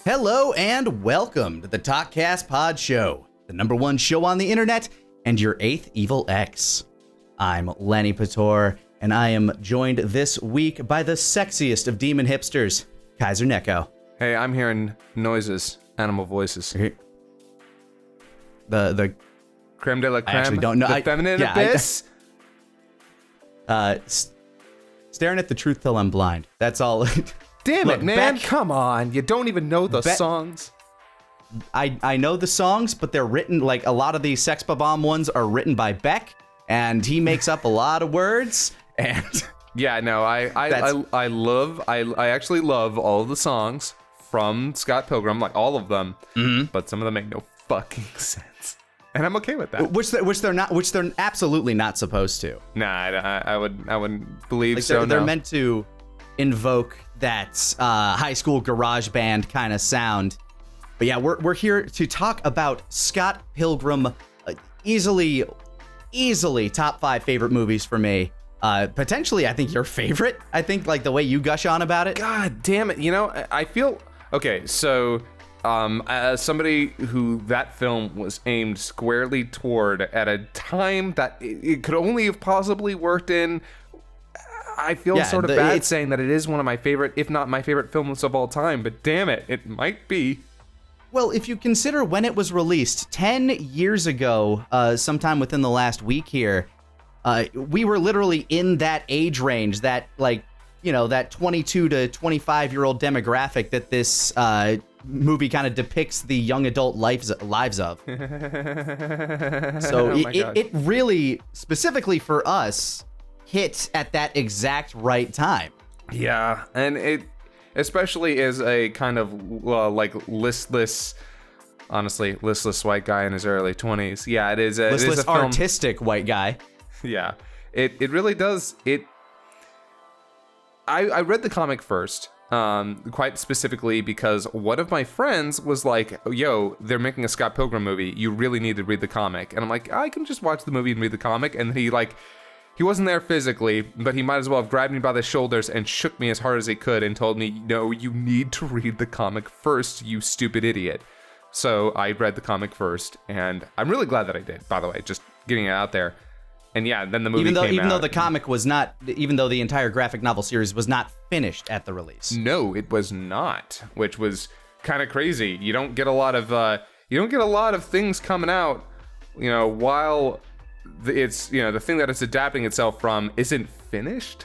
Hello and welcome to the Talkcast Podshow, the #1 show on the internet and your 8th evil ex. I'm Lenny Pator, and I am joined this week by the sexiest of demon hipsters, Kaiser Neko. Hey, I'm hearing noises, animal voices. The Creme de la creme. I actually don't know. The feminine abyss. Staring at the truth till I'm blind. That's all. Damn Look, it, man! Beck, Come on, you don't even know the songs. I know the songs, but they're written like a lot of these Sex Bomb ones are written by Beck, and he makes up a lot of words. And yeah, no, I actually love all of the songs from Scott Pilgrim, like all of them. Mm-hmm. But some of them make no fucking sense, and I'm okay with that. Which they're absolutely not supposed to. Nah, I wouldn't believe like so. They're meant to invoke that high school garage band kind of sound. But yeah, we're here to talk about Scott Pilgrim, easily top 5 favorite movies for me. Potentially, I think your favorite. I think like the way you gush on about it. God damn it! You know, I feel okay. So, as somebody who that film was aimed squarely toward at a time that it could only have possibly worked in. I feel sort of bad saying that it is one of my favorite, if not my favorite films of all time, but damn it, it might be. Well, if you consider when it was released, 10 years ago, sometime within the last week here, we were literally in that age range, that that 22 to 25-year-old demographic that this movie kind of depicts the young adult lives of. So it really, specifically for us, hit at that exact right time. Yeah, and it especially is a kind of listless white guy in his early 20s. Yeah, it is a listless film. Artistic white guy. Yeah, it really does. I read the comic first, quite specifically because one of my friends was like, yo, they're making a Scott Pilgrim movie, you really need to read the comic. And I'm like, I can just watch the movie and read the comic. And he wasn't there physically, but he might as well have grabbed me by the shoulders and shook me as hard as he could and told me, no, you need to read the comic first, you stupid idiot. So I read the comic first, and I'm really glad that I did, by the way, just getting it out there. And yeah, then the movie came out. Even though the comic was not, even though the entire graphic novel series was not finished at the release. No, it was not, which was kind of crazy. You don't get a lot of things coming out, while it's the thing that it's adapting itself from isn't finished.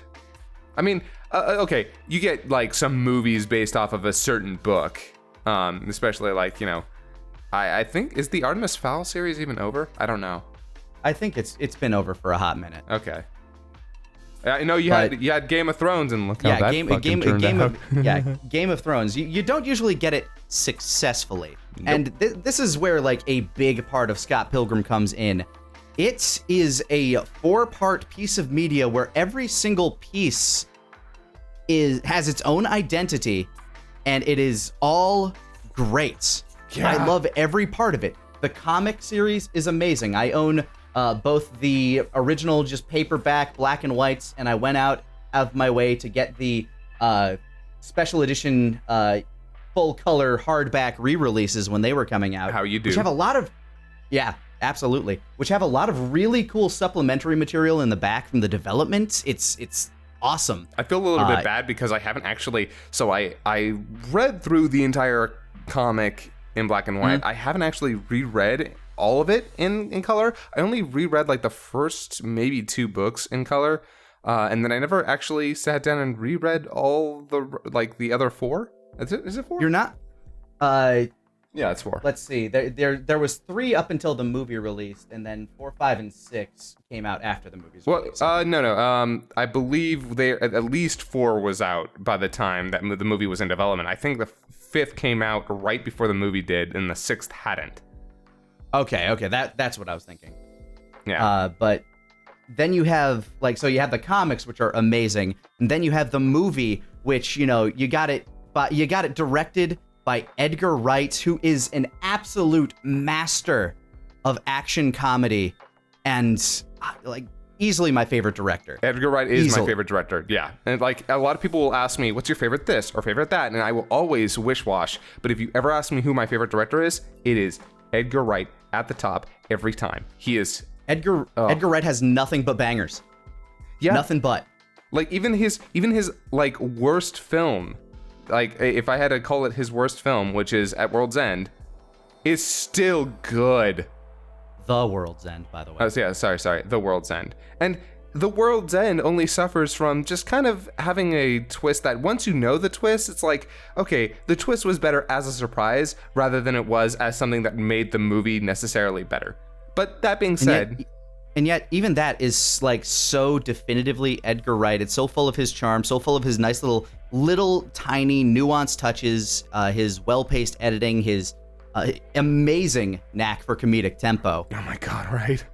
I mean, okay, you get like some movies based off of a certain book, especially I think, is the Artemis Fowl series even over? I don't know. I think it's been over for a hot minute. Okay. I know you had Game of Thrones, and look how that fucking turned out. Game of Thrones. You don't usually get it successfully, nope. And this is where like a big part of Scott Pilgrim comes in. It is a 4-part piece of media where every single piece has its own identity, and it is all great. Yeah. I love every part of it. The comic series is amazing. I own both the original just paperback black and whites, and I went out of my way to get the special edition full color hardback re-releases when they were coming out. How you do. Which have a lot of, absolutely. Which have a lot of really cool supplementary material in the back from the development. It's awesome. I feel a little bit bad because I haven't actually. So I read through the entire comic in black and white. Mm-hmm. I haven't actually reread all of it in color. I only reread like the first maybe 2 books in color, and then I never actually sat down and reread all the other 4. Is it 4? You're not. Yeah, it's 4. Let's see. There was 3 up until the movie released, and then 4, 5, and 6 came out after the movie's release. No. I believe at least 4 was out by the time that the movie was in development. I think the 5th came out right before the movie did, and the 6th hadn't. Okay, that's what I was thinking. Yeah. But then you have you have the comics, which are amazing, and then you have the movie, which you got it directed by Edgar Wright, who is an absolute master of action comedy, and easily my favorite director. Edgar Wright is my favorite director, yeah. And like a lot of people will ask me, what's your favorite this or favorite that? And I will always wish-wash. But if you ever ask me who my favorite director is, it is Edgar Wright at the top every time. He is... Edgar Wright has nothing but bangers. Yeah. Nothing but. Like even his like worst film, like if I had to call it his worst film, which is At World's End, is still good. The World's End, by the way. Oh, yeah, sorry. The World's End. And The World's End only suffers from just kind of having a twist that once you know the twist, it's like, okay, the twist was better as a surprise rather than it was as something that made the movie necessarily better. But that being said... And yet, even that is like so definitively Edgar Wright. It's so full of his charm, so full of his nice little tiny nuanced touches, his well-paced editing, his amazing knack for comedic tempo. Oh my God, right?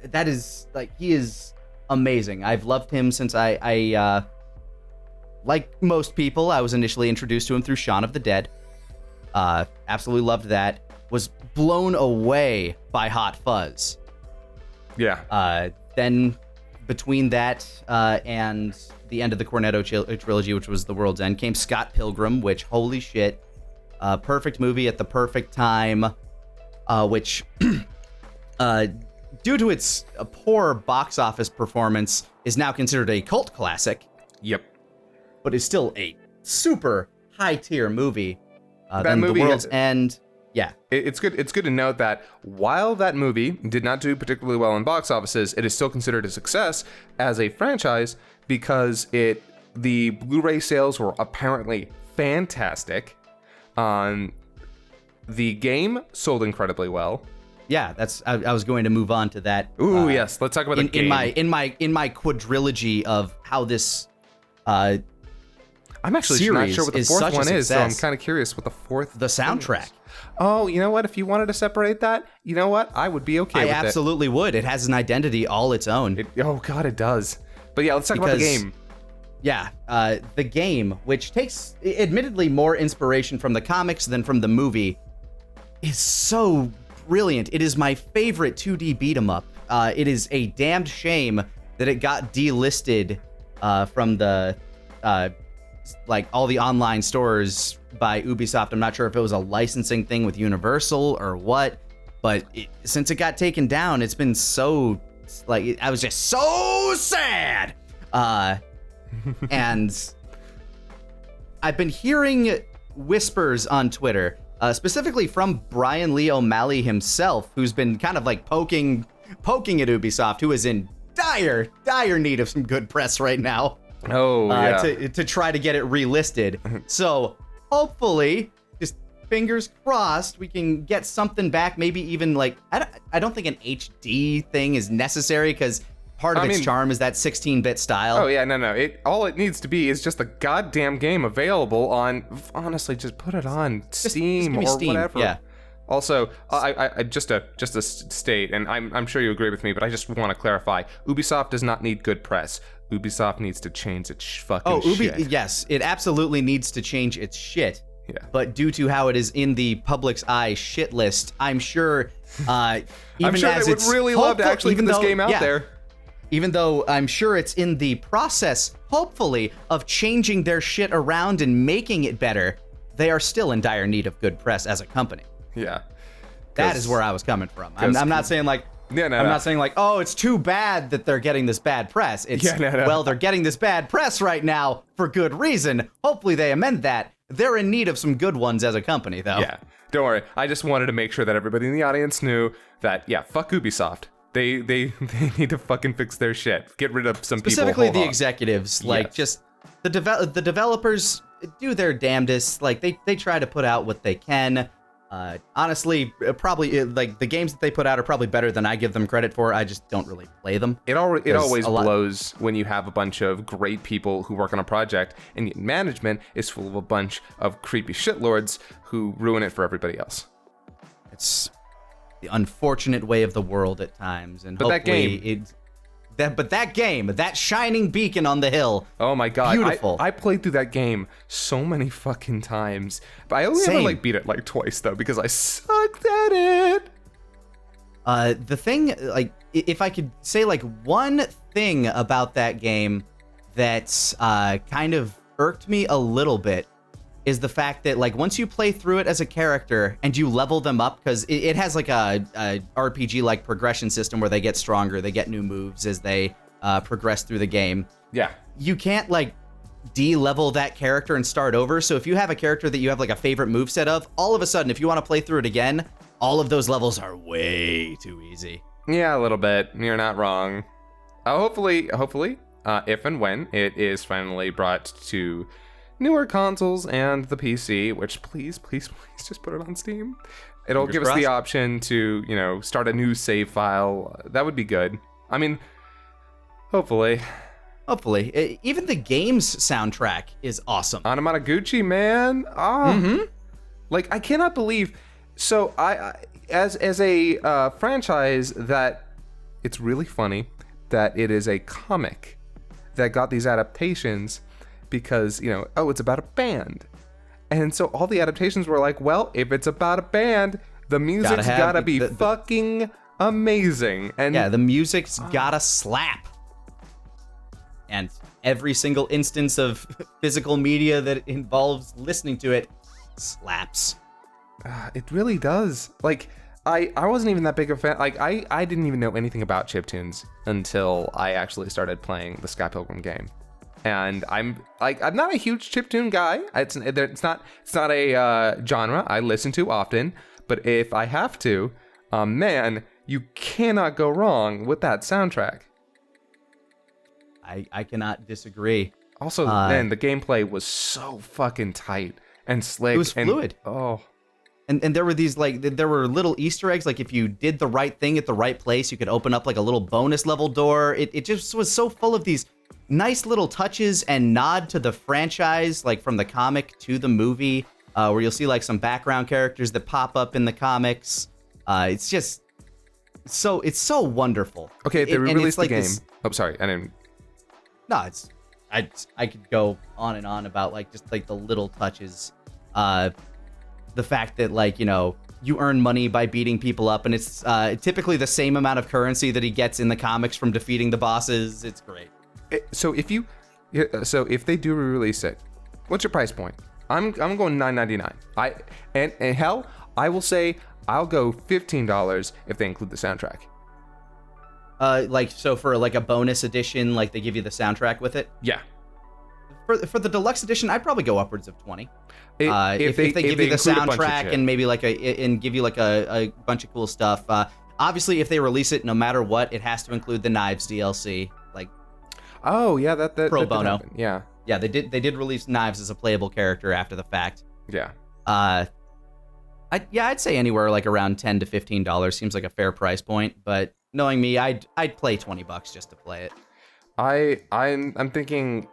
That is, like, he is amazing. I've loved him since I like most people, I was initially introduced to him through Shaun of the Dead. Absolutely loved that. Was blown away by Hot Fuzz. Yeah. Then between that and the end of the Cornetto trilogy, which was The World's End, came Scott Pilgrim, which, holy shit, perfect movie at the perfect time, which, due to its poor box office performance, is now considered a cult classic. Yep. But is still a super high-tier movie. That movie The World's End... Yeah. It's good to note that while that movie did not do particularly well in box offices, it is still considered a success as a franchise because the Blu-ray sales were apparently fantastic. The game sold incredibly well. Yeah, I was going to move on to that. Ooh, yes. Let's talk about the game. In my quadrilogy of how this I'm actually not sure what the fourth one is, so I'm kind of curious what the fourth. The soundtrack. Oh, you know what? If you wanted to separate that, you know what? I would be okay with it. I absolutely would. It has an identity all its own. Oh, God, it does. But yeah, let's talk about the game. Yeah, the game, which takes, admittedly, more inspiration from the comics than from the movie, is so brilliant. It is my favorite 2D beat-em-up. It is a damned shame that it got delisted from the... like all the online stores by Ubisoft. I'm not sure if it was a licensing thing with Universal or what, but since it got taken down, it's been so, like, I was just so sad. And I've been hearing whispers on Twitter, specifically from Brian Lee O'Malley himself, who's been kind of like poking at Ubisoft, who is in dire need of some good press right now. Oh, yeah. To try to get it relisted. So hopefully, just fingers crossed, we can get something back. Maybe even like, I don't think an HD thing is necessary because part of its charm is that 16-bit style. Oh yeah, no. All it needs to be is just the goddamn game available on. Honestly, just put it on Steam or Steam. Whatever. Yeah. Also, I just to state, and I'm sure you agree with me, but I just want to clarify: Ubisoft does not need good press. Ubisoft needs to change its fucking shit. Yes, it absolutely needs to change its shit. Yeah. But due to how it is in the public's eye shit list, I'm sure. I'm sure they would really love to actually get this game out there. Even though I'm sure it's in the process, hopefully, of changing their shit around and making it better, they are still in dire need of good press as a company. Yeah. That is where I was coming from. I'm not saying like, not saying like, oh, it's too bad that they're getting this bad press. It's, well, they're getting this bad press right now for good reason. Hopefully they amend that. They're in need of some good ones as a company, though. Yeah, don't worry. I just wanted to make sure that everybody in the audience knew that, yeah, fuck Ubisoft. They need to fucking fix their shit. Get rid of some Specifically people. Specifically the executives. Like, just the developers do their damnedest. Like, they try to put out what they can. Honestly, probably like the games that they put out are probably better than I give them credit for. I just don't really play them. It always blows when you have a bunch of great people who work on a project and management is full of a bunch of creepy shitlords who ruin it for everybody else. It's the unfortunate way of the world at times, and but hopefully that game, that shining beacon on the hill. Oh my god, beautiful! I played through that game so many fucking times, but I only ever beat it like twice though because I sucked at it. The thing, like, if I could say, like, one thing about that game that's kind of irked me a little bit is the fact that, like, once you play through it as a character and you level them up, because it has, like, a RPG-like progression system where they get stronger, they get new moves as they progress through the game. Yeah. You can't, like, de-level that character and start over. So if you have a character that you have, like, a favorite moveset of, all of a sudden, if you want to play through it again, all of those levels are way too easy. Yeah, a little bit. You're not wrong. Hopefully, if and when it is finally brought to newer consoles and the PC, which please just put it on Steam. It'll give us the option to, start a new save file. That would be good. I mean, hopefully. Even the game's soundtrack is awesome. Anamanaguchi, man. Like, I cannot believe. So I as a franchise that it's really funny that it is a comic that got these adaptations because, it's about a band. And so all the adaptations were like, well, if it's about a band, the music's gotta be fucking amazing. And yeah, the music's gotta slap. And every single instance of physical media that involves listening to it slaps. It really does. Like, I wasn't even that big of a fan. Like, I didn't even know anything about chiptunes until I actually started playing the Scott Pilgrim game. And I'm not a huge chiptune guy. It's not a genre I listen to often. But if I have to, man, you cannot go wrong with that soundtrack. I cannot disagree. Also, man, the gameplay was so fucking tight and slick. It was fluid. And there were these, like, there were little Easter eggs, like if you did the right thing at the right place, you could open up like a little bonus level door. It just was so full of these nice little touches and nod to the franchise, like from the comic to the movie, where you'll see like some background characters that pop up in the comics. It's just it's so wonderful. Okay, they released the game. Oh, sorry, I didn't. No, I could go on and on about like just like the little touches. The fact that, like, you earn money by beating people up, and it's typically the same amount of currency that he gets in the comics from defeating the bosses. It's great. So if they do re-release it, what's your price point? I'm going $9.99. And hell, I will say I'll go $15 if they include the soundtrack. So for like a bonus edition, like they give you the soundtrack with it. Yeah. For the deluxe edition, I'd probably go upwards of 20. If they give you the soundtrack and maybe and give you like a bunch of cool stuff. Obviously, if they release it, no matter what, it has to include the Knives DLC. Like, oh yeah, that pro bono. Yeah, they did release Knives as a playable character after the fact. Yeah. I'd say anywhere like around $10 to $15 seems like a fair price point. But knowing me, I'd play $20 just to play it. I'm thinking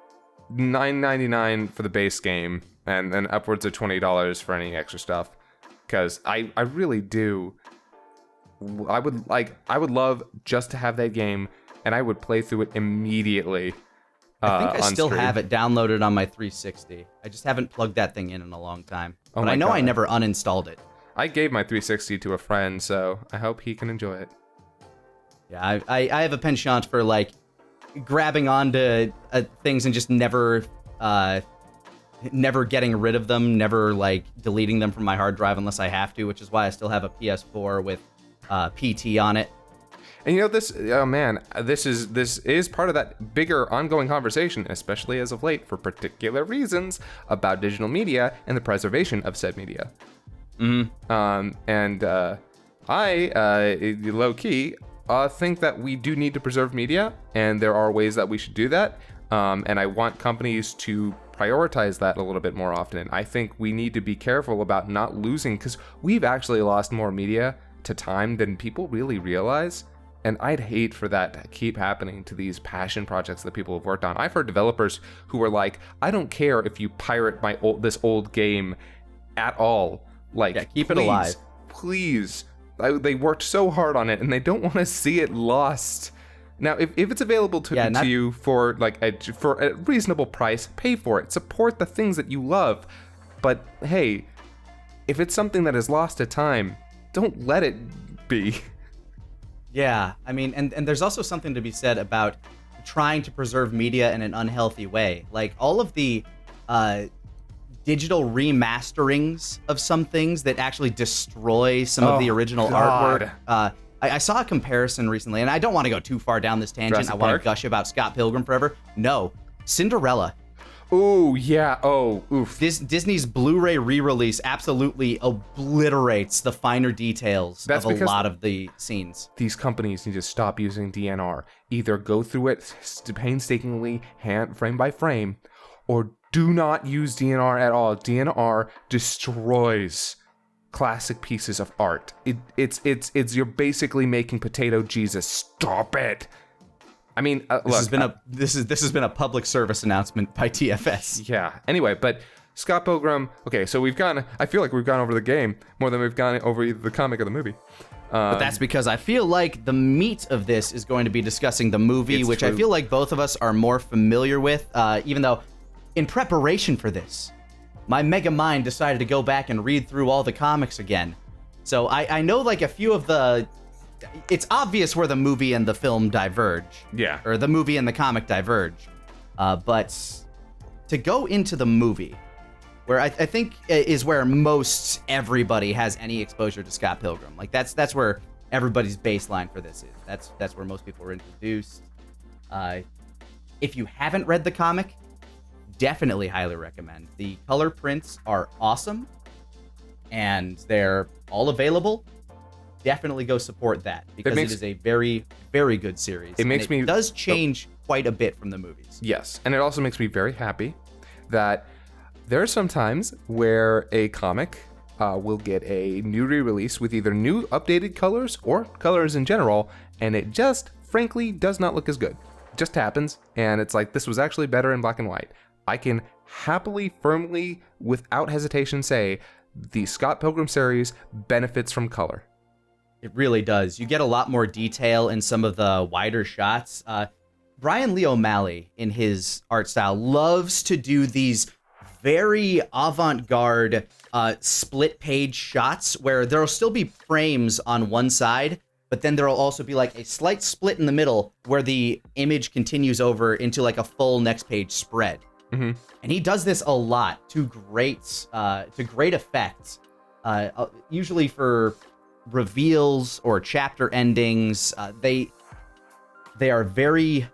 $9.99 for the base game, and then upwards of $20 for any extra stuff, because I really do. I would love just to have that game, and I would play through it immediately. I think I still have it downloaded on my 360. I just haven't plugged that thing in a long time. But I know I never uninstalled it. I gave my 360 to a friend, so I hope he can enjoy it. Yeah, I have a penchant for like grabbing onto things and just never getting rid of them, never like deleting them from my hard drive unless I have to, which is why I still have a PS4 with PT on it. And this is part of that bigger ongoing conversation, especially as of late, for particular reasons about digital media and the preservation of said media. I low key think that we do need to preserve media, and there are ways that we should do that. And I want companies to prioritize that a little bit more often. I think we need to be careful about not losing, because we've actually lost more media to time than people really realize. And I'd hate for that to keep happening to these passion projects that people have worked on. I've heard developers who are like, I don't care if you pirate this old game at all. Like, keep it alive. Please. They worked so hard on it, and they don't want to see it lost. Now, if it's available to you for for a reasonable price, pay for it. Support the things that you love. But hey, if it's something that is lost to time, don't let it be. Yeah, I mean, and there's also something to be said about trying to preserve media in an unhealthy way. Like all of the digital remasterings of some things that actually destroy some of the original artwork. I saw a comparison recently, and I don't want to go too far down this tangent. Jurassic I want Park? to gush about Scott Pilgrim forever. No, Cinderella. Oh, yeah. Oh, oof. Disney's Blu-ray re-release absolutely obliterates the finer details of a lot of the scenes. These companies need to stop using DNR. Either go through it painstakingly, frame by frame, or do not use DNR at all. DNR destroys classic pieces of art. It's you're basically making potato Jesus. Stop it. I mean, this has been a public service announcement by TFS. Yeah. Anyway, but Scott Pilgrim. Okay, so I feel like we've gone over the game more than we've gone over either the comic or the movie. But that's because I feel like the meat of this is going to be discussing the movie, which true. I feel like both of us are more familiar with. Even though, in preparation for this, my mega mind decided to go back and read through all the comics again. So I know like a few of the. It's obvious where the movie and the film diverge. Yeah. Or the movie and the comic diverge. But to go into the movie, where I think is where most everybody has any exposure to Scott Pilgrim. Like that's where everybody's baseline for this is. That's where most people are introduced. If you haven't read the comic, definitely highly recommend. The color prints are awesome, and they're all available. Definitely go support that because it is a very, very good series. It does change quite a bit from the movies. Yes, and it also makes me very happy that there are some times where a comic will get a new re-release with either new updated colors or colors in general, and it just, frankly, does not look as good. It just happens, and it's like, this was actually better in black and white. I can happily, firmly, without hesitation say, the Scott Pilgrim series benefits from color. It really does. You get a lot more detail in some of the wider shots. Brian Lee O'Malley, in his art style, loves to do these very avant-garde split-page shots where there'll still be frames on one side, but then there'll also be like a slight split in the middle where the image continues over into like a full next-page spread. Mm-hmm. And he does this a lot to great effect, usually for reveals or chapter endings. They are very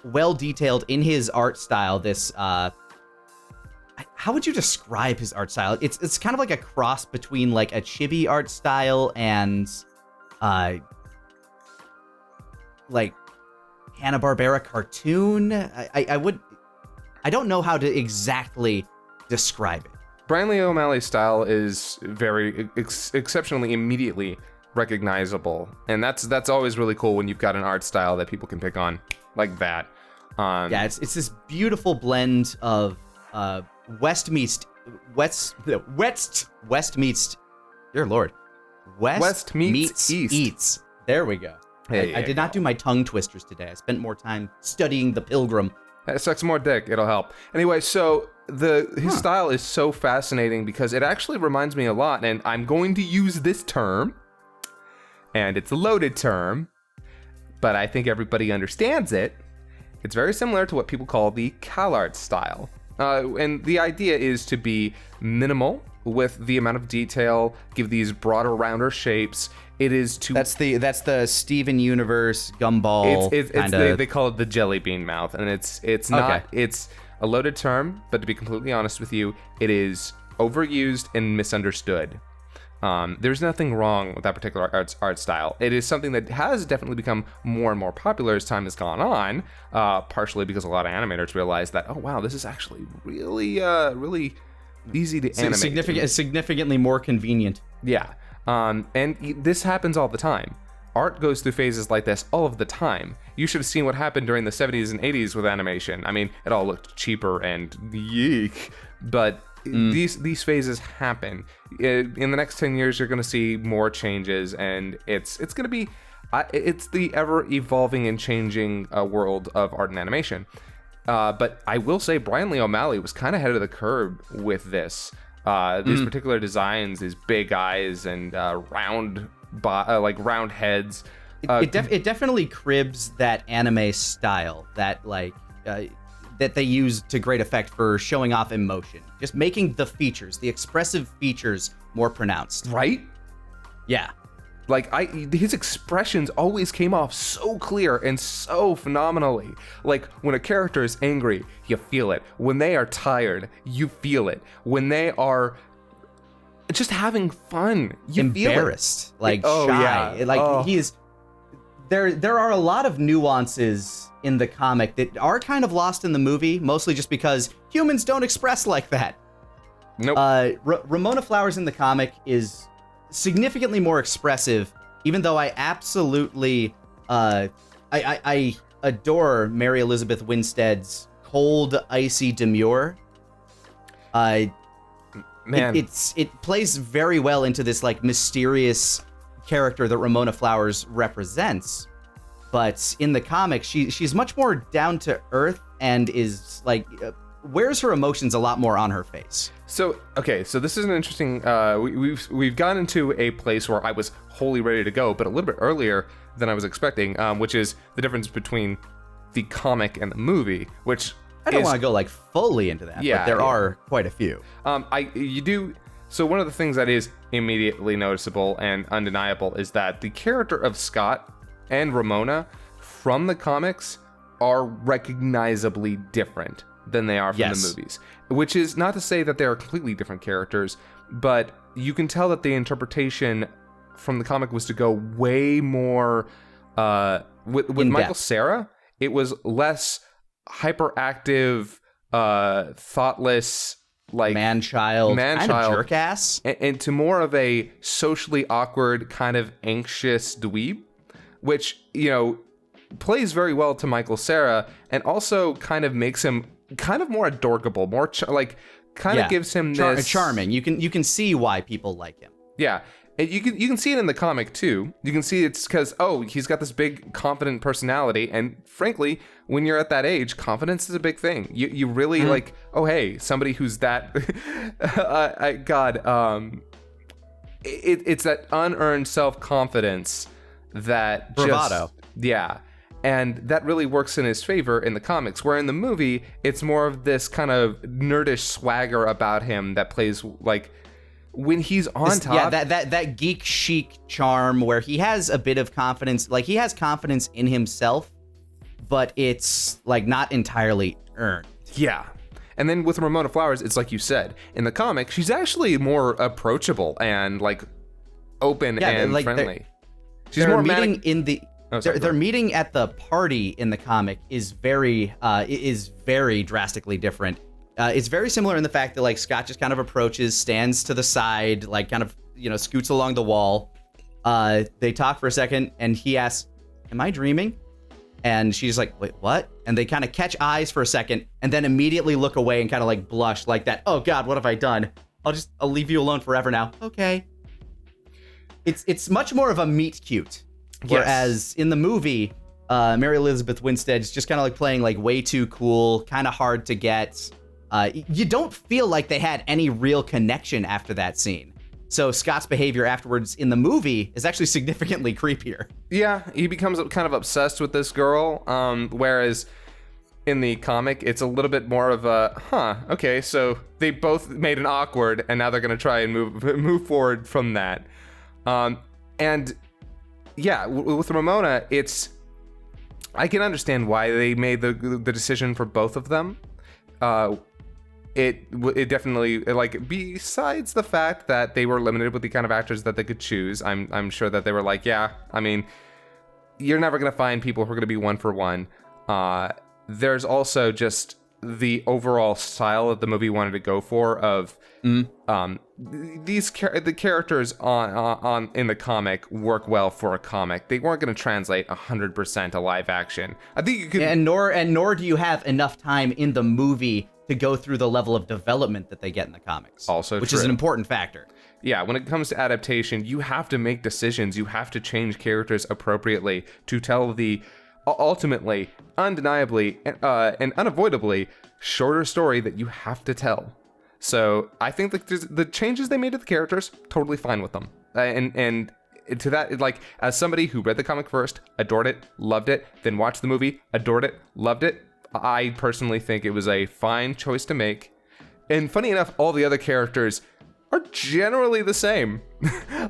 well detailed in his art style. This how would you describe his art style? It's kind of like a cross between like a chibi art style and like Hanna-Barbera cartoon. I don't know how to exactly describe it. Brian Lee O'Malley's style is very exceptionally immediately recognizable, and that's always really cool when you've got an art style that people can pick on like that. Yeah, it's this beautiful blend of West meets dear Lord, West meets Eats. There we go. I did not do my tongue twisters today. I spent more time studying the Pilgrim. Suck some more dick, it'll help. Anyway, so his style is so fascinating because it actually reminds me a lot, and I'm going to use this term, and it's a loaded term, but I think everybody understands it. It's very similar to what people call the CalArt style. And the idea is to be minimal with the amount of detail, give these broader, rounder shapes. It is to... That's the Steven Universe gumball kind of... They call it the jelly bean mouth, and it's not... Okay. It's a loaded term, but to be completely honest with you, it is overused and misunderstood. There's nothing wrong with that particular art style. It is something that has definitely become more and more popular as time has gone on, partially because a lot of animators realize that, oh wow, this is actually really easy to animate. Significantly more convenient. Yeah. And this happens all the time. Art goes through phases like this all of the time. You should have seen what happened during the 70s and 80s with animation. I mean, it all looked cheaper and yeek, but these phases happen. In the next 10 years, you're going to see more changes, and it's going to be it's the ever evolving and changing world of art and animation. But I will say Brian Lee O'Malley was kind of ahead of the curve with this. These particular designs, these big eyes and round heads. It definitely cribs that anime style that that they use to great effect for showing off emotion, just making the expressive features more pronounced. Right? Yeah. Like his expressions always came off so clear and so phenomenally. Like when a character is angry, you feel it. When they are tired, you feel it. When they are just having fun, you embarrassed, feel it. Shy. Yeah. He is. There are a lot of nuances in the comic that are kind of lost in the movie, mostly just because humans don't express like that. Nope. Ramona Flowers in the comic is significantly more expressive, even though I absolutely I adore Mary Elizabeth Winstead's cold, icy demure. Man, it plays very well into this like mysterious character that Ramona Flowers represents, but in the comic she's much more down to earth and is like wears her emotions a lot more on her face. So this is an interesting. We've gotten into a place where I was wholly ready to go, but a little bit earlier than I was expecting, which is the difference between the comic and the movie. Which I don't want to go like fully into that, but there are quite a few. You do. So one of the things that is immediately noticeable and undeniable is that the character of Scott and Ramona from the comics are recognizably different than they are from the movies, which is not to say that they are completely different characters, but you can tell that the interpretation from the comic was to go way more with Michael Cera. It was less hyperactive, thoughtless, like man-child, jerk ass, and to more of a socially awkward kind of anxious dweeb, which plays very well to Michael Cera, and also kind of makes him kind of more adorable, more gives him this charming. You can see why people like him. Yeah, and you can see it in the comic too. You can see it's because he's got this big confident personality, and frankly, when you're at that age, confidence is a big thing. You really like, hey, somebody who's that it's that unearned self-confidence that bravado. And that really works in his favor in the comics, where in the movie, it's more of this kind of nerdish swagger about him that plays like when he's on top. Yeah, that geek chic charm where he has a bit of confidence, like he has confidence in himself, but it's like not entirely earned. Yeah. And then with Ramona Flowers, it's like you said, in the comic, she's actually more approachable and like open and friendly. She's more meeting in the their meeting at the party in the comic is very drastically different. It's very similar in the fact that like Scott just kind of approaches, stands to the side, like kind of scoots along the wall. They talk for a second, and he asks, "Am I dreaming?" And she's like, "Wait, what?" And they kind of catch eyes for a second, and then immediately look away and kind of like blush like that. "Oh God, what have I done? I'll leave you alone forever now." Okay. It's much more of a meet cute. Whereas in the movie, Mary Elizabeth Winstead's just kind of like playing like way too cool, kind of hard to get. You don't feel like they had any real connection after that scene. So Scott's behavior afterwards in the movie is actually significantly creepier. Yeah, he becomes kind of obsessed with this girl, whereas in the comic, it's a little bit more of a, okay, so they both made an awkward, and now they're going to try and move forward from that. And yeah, with Ramona, I can understand why they made the decision for both of them. It definitely, like, besides the fact that they were limited with the kind of actors that they could choose, I'm sure that they were like, yeah, I mean, you're never going to find people who are going to be one for one. There's also just the overall style that the movie wanted to go for of the characters on in the comic work well for a comic. They weren't going to translate 100% to live action. I think you could, and nor do you have enough time in the movie to go through the level of development that they get in the comics. Also, which is an important factor. Yeah, when it comes to adaptation, you have to make decisions. You have to change characters appropriately to tell the ultimately, undeniably, and unavoidably shorter story that you have to tell. So I think that the changes they made to the characters, totally fine with them. And to that, like, as somebody who read the comic first, adored it, loved it, then watched the movie, adored it, loved it, I personally think it was a fine choice to make. And funny enough, all the other characters are generally the same.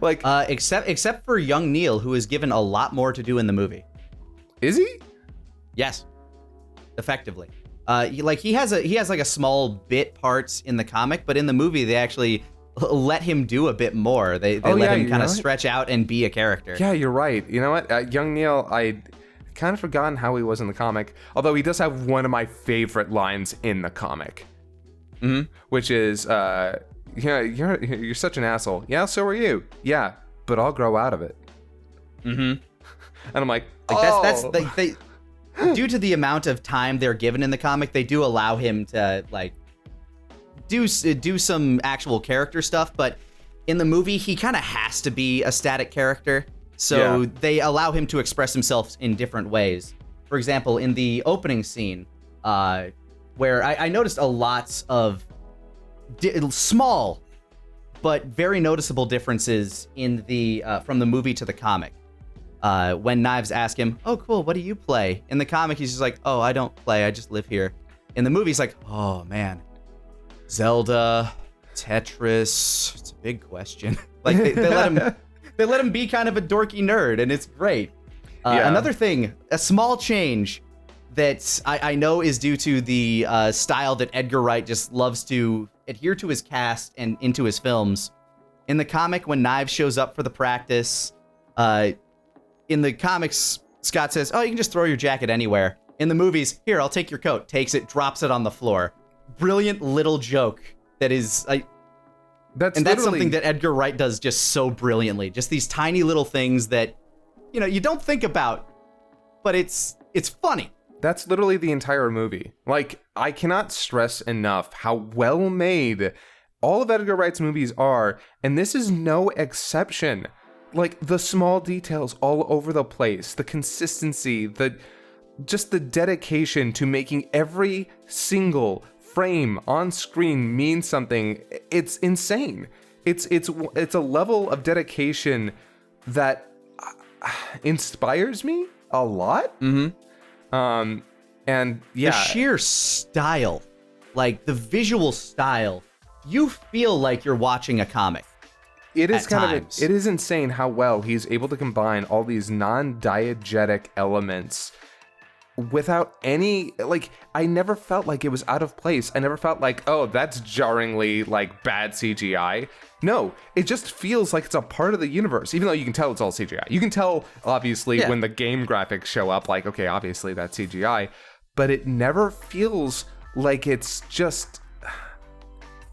Like, except for young Neil, who is given a lot more to do in the movie. Is he? Yes, effectively. He has like a small bit parts in the comic, but in the movie they actually let him do a bit more. They let him kind of stretch out and be a character. Yeah, you're right. You know what? Young Neil, I kind of forgotten how he was in the comic. Although he does have one of my favorite lines in the comic, which is, you're such an asshole. Yeah, so are you. Yeah, but I'll grow out of it. And I'm like, that's due to the amount of time they're given in the comic, they do allow him to like do some actual character stuff, but in the movie he kind of has to be a static character, so they allow him to express himself in different ways. For example, in the opening scene, where I noticed a lot of small but very noticeable differences in the from the movie to the comic. When Knives ask him, "Oh, cool, what do you play?" In the comic, he's just like, "Oh, I don't play, I just live here." In the movie, he's like, "Oh, man, Zelda, Tetris, it's a big question." Like, they let him be kind of a dorky nerd, and it's great. Another thing, a small change that I know is due to the style that Edgar Wright just loves to adhere to his cast and into his films. In the comic, when Knives shows up for the practice, in the comics, Scott says, "Oh, you can just throw your jacket anywhere." In the movies, "Here, I'll take your coat." Takes it, drops it on the floor. Brilliant little joke that is... That's something that Edgar Wright does just so brilliantly. Just these tiny little things that, you don't think about, but it's funny. That's literally the entire movie. Like, I cannot stress enough how well made all of Edgar Wright's movies are, and this is no exception. Like, the small details all over the place, the consistency, just the dedication to making every single frame on screen mean something. It's insane. It's a level of dedication that inspires me a lot. And yeah, the sheer style, like the visual style, you feel like you're watching a comic. It is insane how well he's able to combine all these non-diegetic elements without any, like, I never felt like it was out of place. I never felt like, oh, that's jarringly, like, bad CGI. No, it just feels like it's a part of the universe, even though you can tell it's all CGI. You can tell, obviously, when the game graphics show up, like, okay, obviously that's CGI, but it never feels like it's just...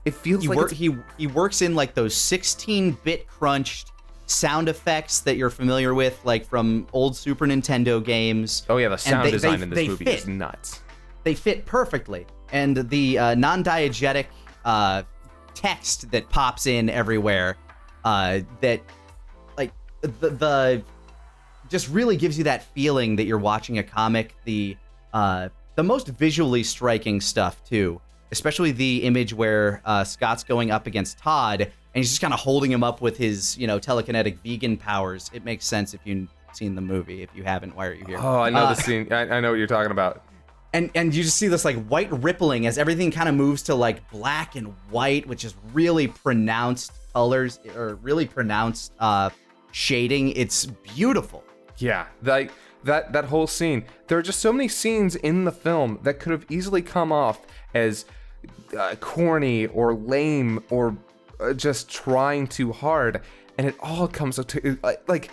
It feels he works in like those 16-bit crunched sound effects that you're familiar with, like from old Super Nintendo games. Oh yeah, the sound design in this movie is nuts. They fit perfectly, and the non-diegetic text that pops in everywhere, that like the just really gives you that feeling that you're watching a comic. The most visually striking stuff too. Especially the image where Scott's going up against Todd, and he's just kind of holding him up with his, telekinetic vegan powers. It makes sense if you've seen the movie. If you haven't, why are you here? Oh, I know the scene. I know what you're talking about. And you just see this like white rippling as everything kind of moves to like black and white, which is really pronounced colors or really pronounced shading. It's beautiful. Yeah, like that whole scene. There are just so many scenes in the film that could have easily come off as corny or lame or just trying too hard, and it all comes up to like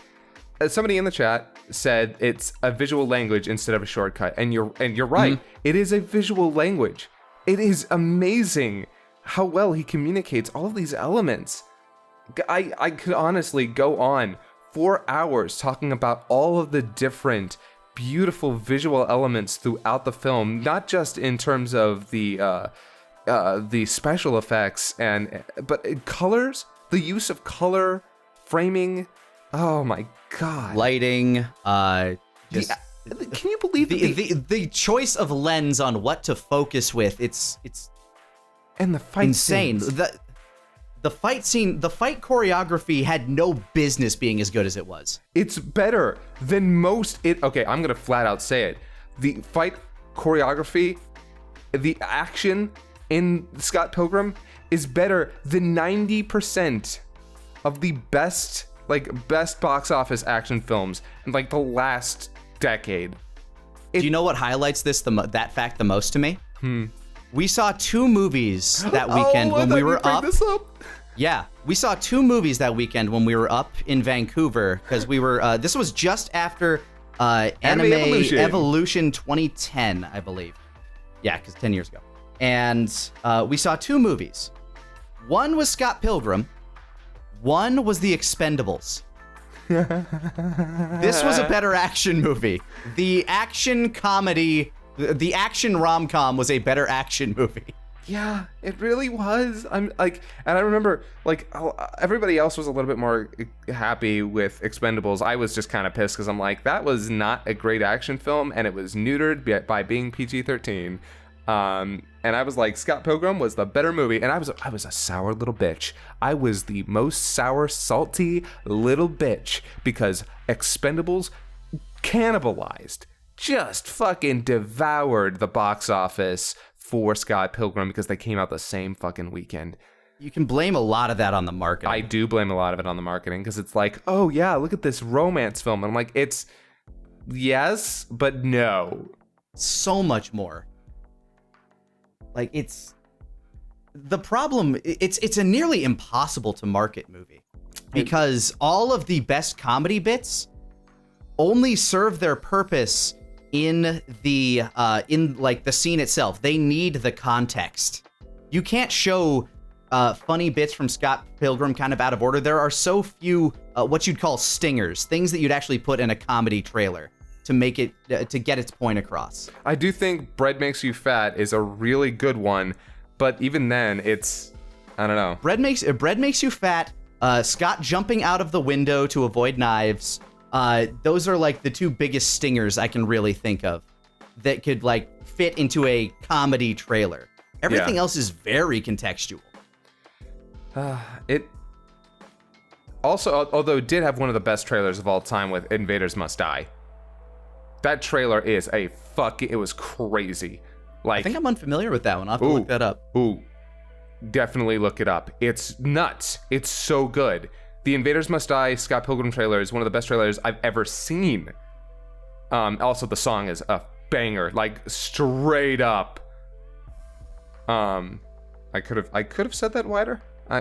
somebody in the chat said it's a visual language instead of a shortcut, and you're right. It is a visual language. It is amazing how well he communicates all of these elements. I could honestly go on 4 hours talking about all of the different beautiful visual elements throughout the film, not just in terms of the special effects but colors, the use of color, framing. Oh my god, lighting. Can you believe the choice of lens on what to focus with? It's and the fight insane. Scenes. the fight choreography had no business being as good as it was. It's better than most. Okay, I'm gonna flat out say it. The fight choreography, the action in Scott Pilgrim is better than 90% of the best box office action films in like the last decade. Do you know what highlights that fact the most to me? We saw 2 movies that weekend when we were up. Yeah, we saw 2 movies that weekend when we were up in Vancouver because we were. This was just after Anime Evolution 2010, I believe. Yeah, because 10 years ago. And we saw 2 movies. One was Scott Pilgrim. One was The Expendables. This was a better action movie. The action comedy, the action rom-com was a better action movie. Yeah, it really was. And I remember, everybody else was a little bit more happy with Expendables. I was just kind of pissed because I'm like, that was not a great action film, and it was neutered by being PG-13. And I was like, Scott Pilgrim was the better movie, and I was a sour little bitch. I was the most sour, salty little bitch because Expendables cannibalized, just fucking devoured the box office for Scott Pilgrim because they came out the same fucking weekend. You can blame a lot of that on the marketing. I do blame a lot of it on the marketing because it's like, oh yeah, look at this romance film. And I'm like, it's yes, but no. So much more. Like it's the problem. It's a nearly impossible to market movie because all of the best comedy bits only serve their purpose in the the scene itself. They need the context. You can't show funny bits from Scott Pilgrim kind of out of order. There are so few what you'd call stingers, things that you'd actually put in a comedy trailer to make it to get its point across. I do think Bread Makes You Fat is a really good one, but even then it's, I don't know. Bread Makes You Fat, Scott jumping out of the window to avoid knives. Those are like the 2 biggest stingers I can really think of that could like fit into a comedy trailer. Everything else is very contextual. It also, although it did have one of the best trailers of all time with Invaders Must Die. That trailer is it was crazy. Like, I think I'm unfamiliar with that one. I'll have to look that up. Ooh, definitely look it up. It's nuts. It's so good. The Invaders Must Die Scott Pilgrim trailer is one of the best trailers I've ever seen. Also, the song is a banger, like straight up. I could have said that wider. I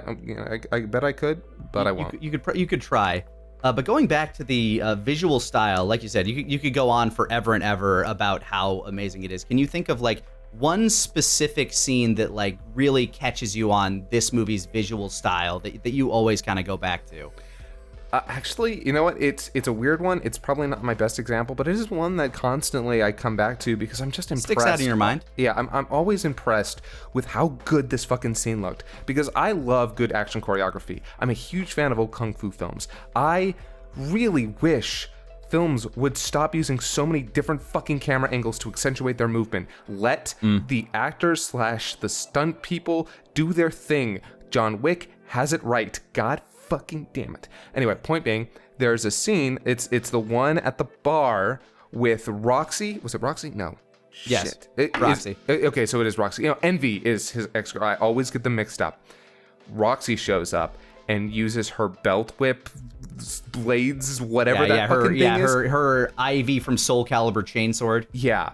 bet I could, but I won't. You could try. But going back to the visual style, like you said, you could go on forever and ever about how amazing it is. Can you think of like one specific scene that like really catches you on this movie's visual style that you always kind of go back to? Actually, you know what? It's a weird one. It's probably not my best example, but it is one that constantly I come back to because I'm just impressed. Sticks out in your mind? Yeah, I'm always impressed with how good this fucking scene looked because I love good action choreography. I'm a huge fan of old kung fu films. I really wish films would stop using so many different fucking camera angles to accentuate their movement. Let the actors / the stunt people do their thing. John Wick has it right. God fucking damn it. Anyway, point being, there's a scene, it's the one at the bar with Roxy. Was it Roxy? No. Yes. Roxy. Okay, so it is Roxy. You know, Envy is his ex-girl. I always get them mixed up. Roxy shows up and uses her belt whip blades, whatever fucking thing is. Her IV from Soul Calibur chainsword. Yeah.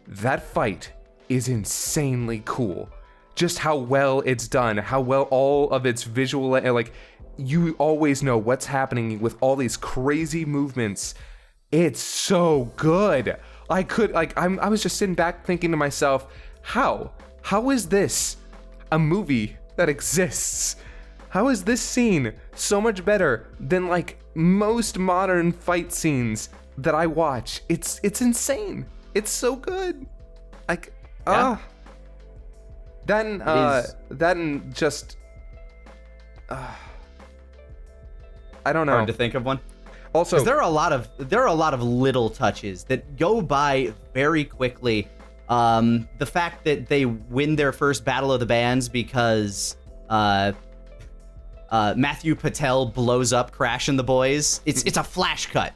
That fight is insanely cool. Just how well it's done, how well all of its visual, like, you always know what's happening with all these crazy movements. It's so good. I was just sitting back thinking to myself, how is this a movie that exists? How is this scene so much better than like most modern fight scenes that I watch? It's insane. It's so good. Like, then just I don't know. Hard to think of one. Also, there are a lot of little touches that go by very quickly. The fact that they win their first Battle of the Bands because Matthew Patel blows up Crash and the Boys. It's a flash cut.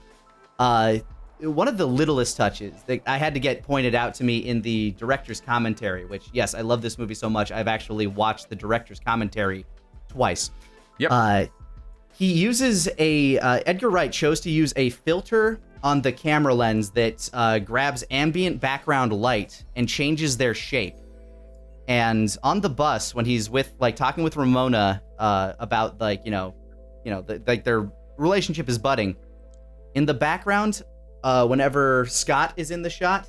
One of the littlest touches that I had to get pointed out to me in the director's commentary, which, yes, I love this movie so much, I've actually watched the director's commentary twice. Yep. He uses Edgar Wright chose to use a filter on the camera lens that grabs ambient background light and changes their shape. And on the bus, when he's talking with Ramona about their relationship is budding, in the background, whenever Scott is in the shot,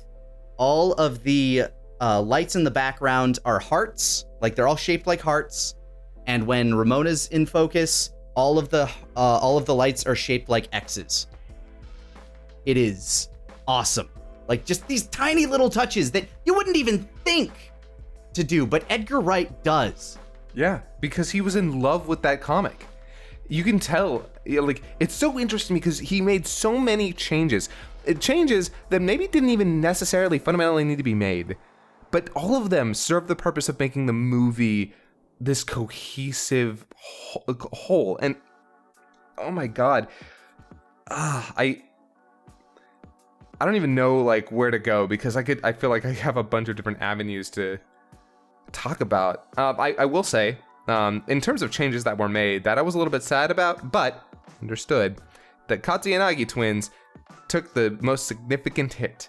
all of the lights in the background are hearts, like they're all shaped like hearts. And when Ramona's in focus, all of the lights are shaped like X's. It is awesome. Like, just these tiny little touches that you wouldn't even think to do, but Edgar Wright does. Yeah, because he was in love with that comic. You can tell, it's so interesting because he made so many changes. Changes that maybe didn't even necessarily fundamentally need to be made, but all of them serve the purpose of making the movie this cohesive whole. And oh my god, I don't even know where to go, because I feel like I have a bunch of different avenues to talk about. I will say, in terms of changes that were made that I was a little bit sad about, but understood that Katsuyanagi twins took the most significant hit.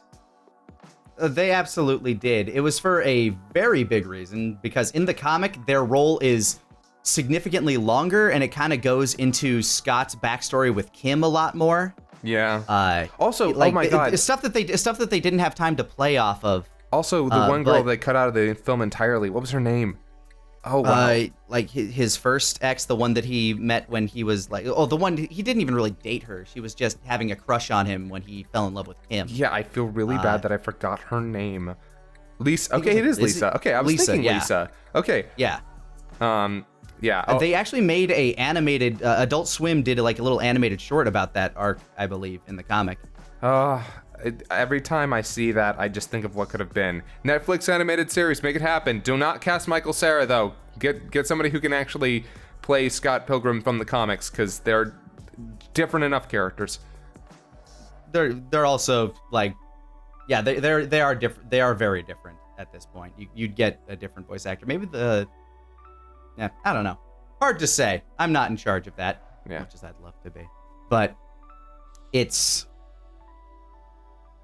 They absolutely did. It was for a very big reason, because in the comic, their role is significantly longer, and it kind of goes into Scott's backstory with Kim a lot more. Yeah. Also, oh my god, stuff that they didn't have time to play off of. Also, the one girl they cut out of the film entirely. What was her name? Oh wow. His first ex, the one that he met when he was the one he didn't even really date her. She was just having a crush on him when he fell in love with Kim. Yeah, I feel really bad that I forgot her name. Lisa. Okay, it is Lisa. Okay, I was thinking Lisa. Okay. Yeah. Yeah. Oh. They actually made a animated. Adult Swim did a little animated short about that arc, I believe, in the comic. Every time I see that, I just think of what could have been. Netflix animated series, make it happen. Do not cast Michael Cera, though. Get somebody who can actually play Scott Pilgrim from the comics, because they're different enough characters. They're also they are different. They are very different at this point. You'd get a different voice actor. Maybe I don't know. Hard to say. I'm not in charge of that. Yeah. Much as I'd love to be. But it's...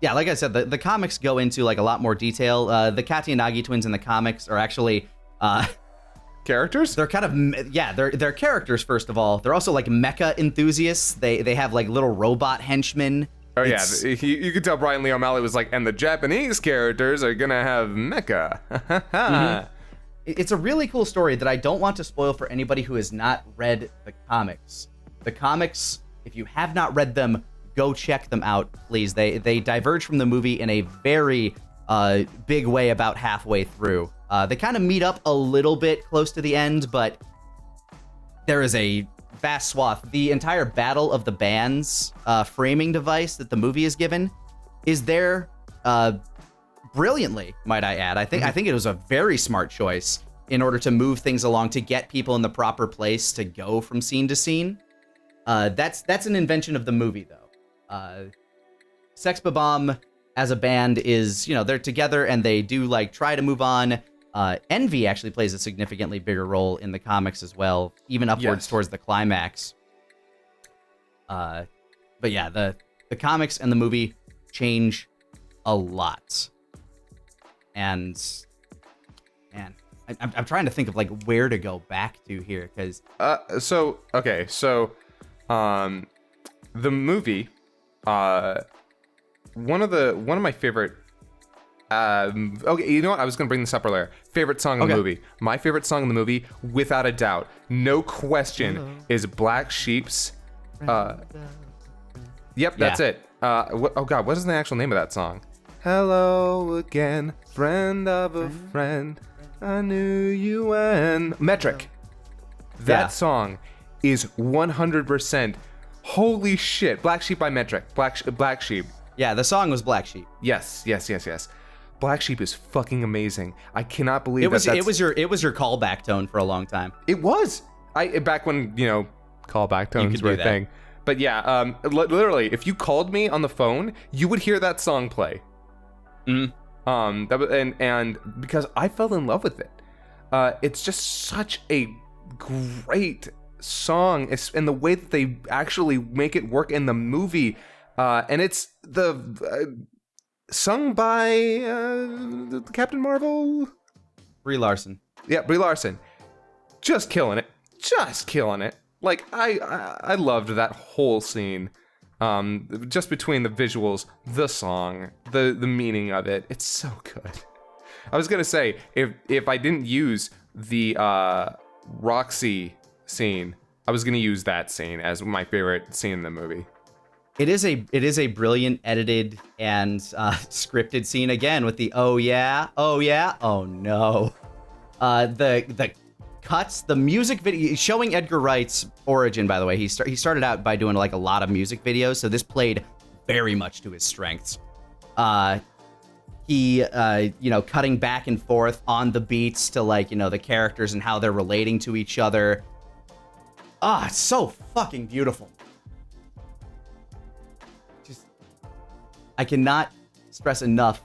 Yeah, like I said, the comics go into a lot more detail. The Katsuyanagi twins in the comics are actually... characters? They're kind of... Yeah, they're characters, first of all. They're also mecha enthusiasts. They have little robot henchmen. Oh, yeah. You could tell Brian Lee O'Malley was and the Japanese characters are gonna have mecha. Mm-hmm. It's a really cool story that I don't want to spoil for anybody who has not read the comics. The comics, if you have not read them, go check them out, please. They diverge from the movie in a very big way about halfway through. They kind of meet up a little bit close to the end, but there is a vast swath. The entire Battle of the Bands framing device that the movie is given is there brilliantly, might I add. I think it was a very smart choice in order to move things along, to get people in the proper place to go from scene to scene. That's an invention of the movie, though. Sex Bob-omb as a band is, they're together and they do try to move on. Envy actually plays a significantly bigger role in the comics as well, even upwards towards the climax. But yeah, the comics and the movie change a lot. And man, I'm trying to think of where to go back to here, because so the movie, one of my favorite okay, you know what, I was gonna bring this up earlier. Favorite song in the movie. My favorite song in the movie, without a doubt, no question, is Black Sheep's yep, that's it. What is the actual name of that song? Hello again, friend of a friend, I knew you when... Metric. That song is 100%, holy shit, Black Sheep by Metric. Black Sheep. Yeah, the song was Black Sheep. Yes. Black Sheep is fucking amazing. I cannot believe it was your callback tone for a long time. It was. back when, callback tones were a that. thing. But yeah, literally, if you called me on the phone, you would hear that song play. And because I fell in love with it. It's just such a great song, and the way that they actually make it work in the movie. And it's sung by Captain Marvel? Brie Larson. Yeah, Brie Larson. Just killing it. Like, I loved that whole scene. Just between the visuals, the song, the meaning of it. It's so good. I was gonna say, if I didn't use the Roxy scene, I was gonna use that scene as my favorite scene in the movie. It is a brilliant edited and scripted scene again with the oh yeah, oh no. The cuts, the music video showing Edgar Wright's origin, by the way. He started out by doing like a lot of music videos, so this played very much to his strengths. He cutting back and forth on the beats to the characters and how they're relating to each other. It's so fucking beautiful. I cannot stress enough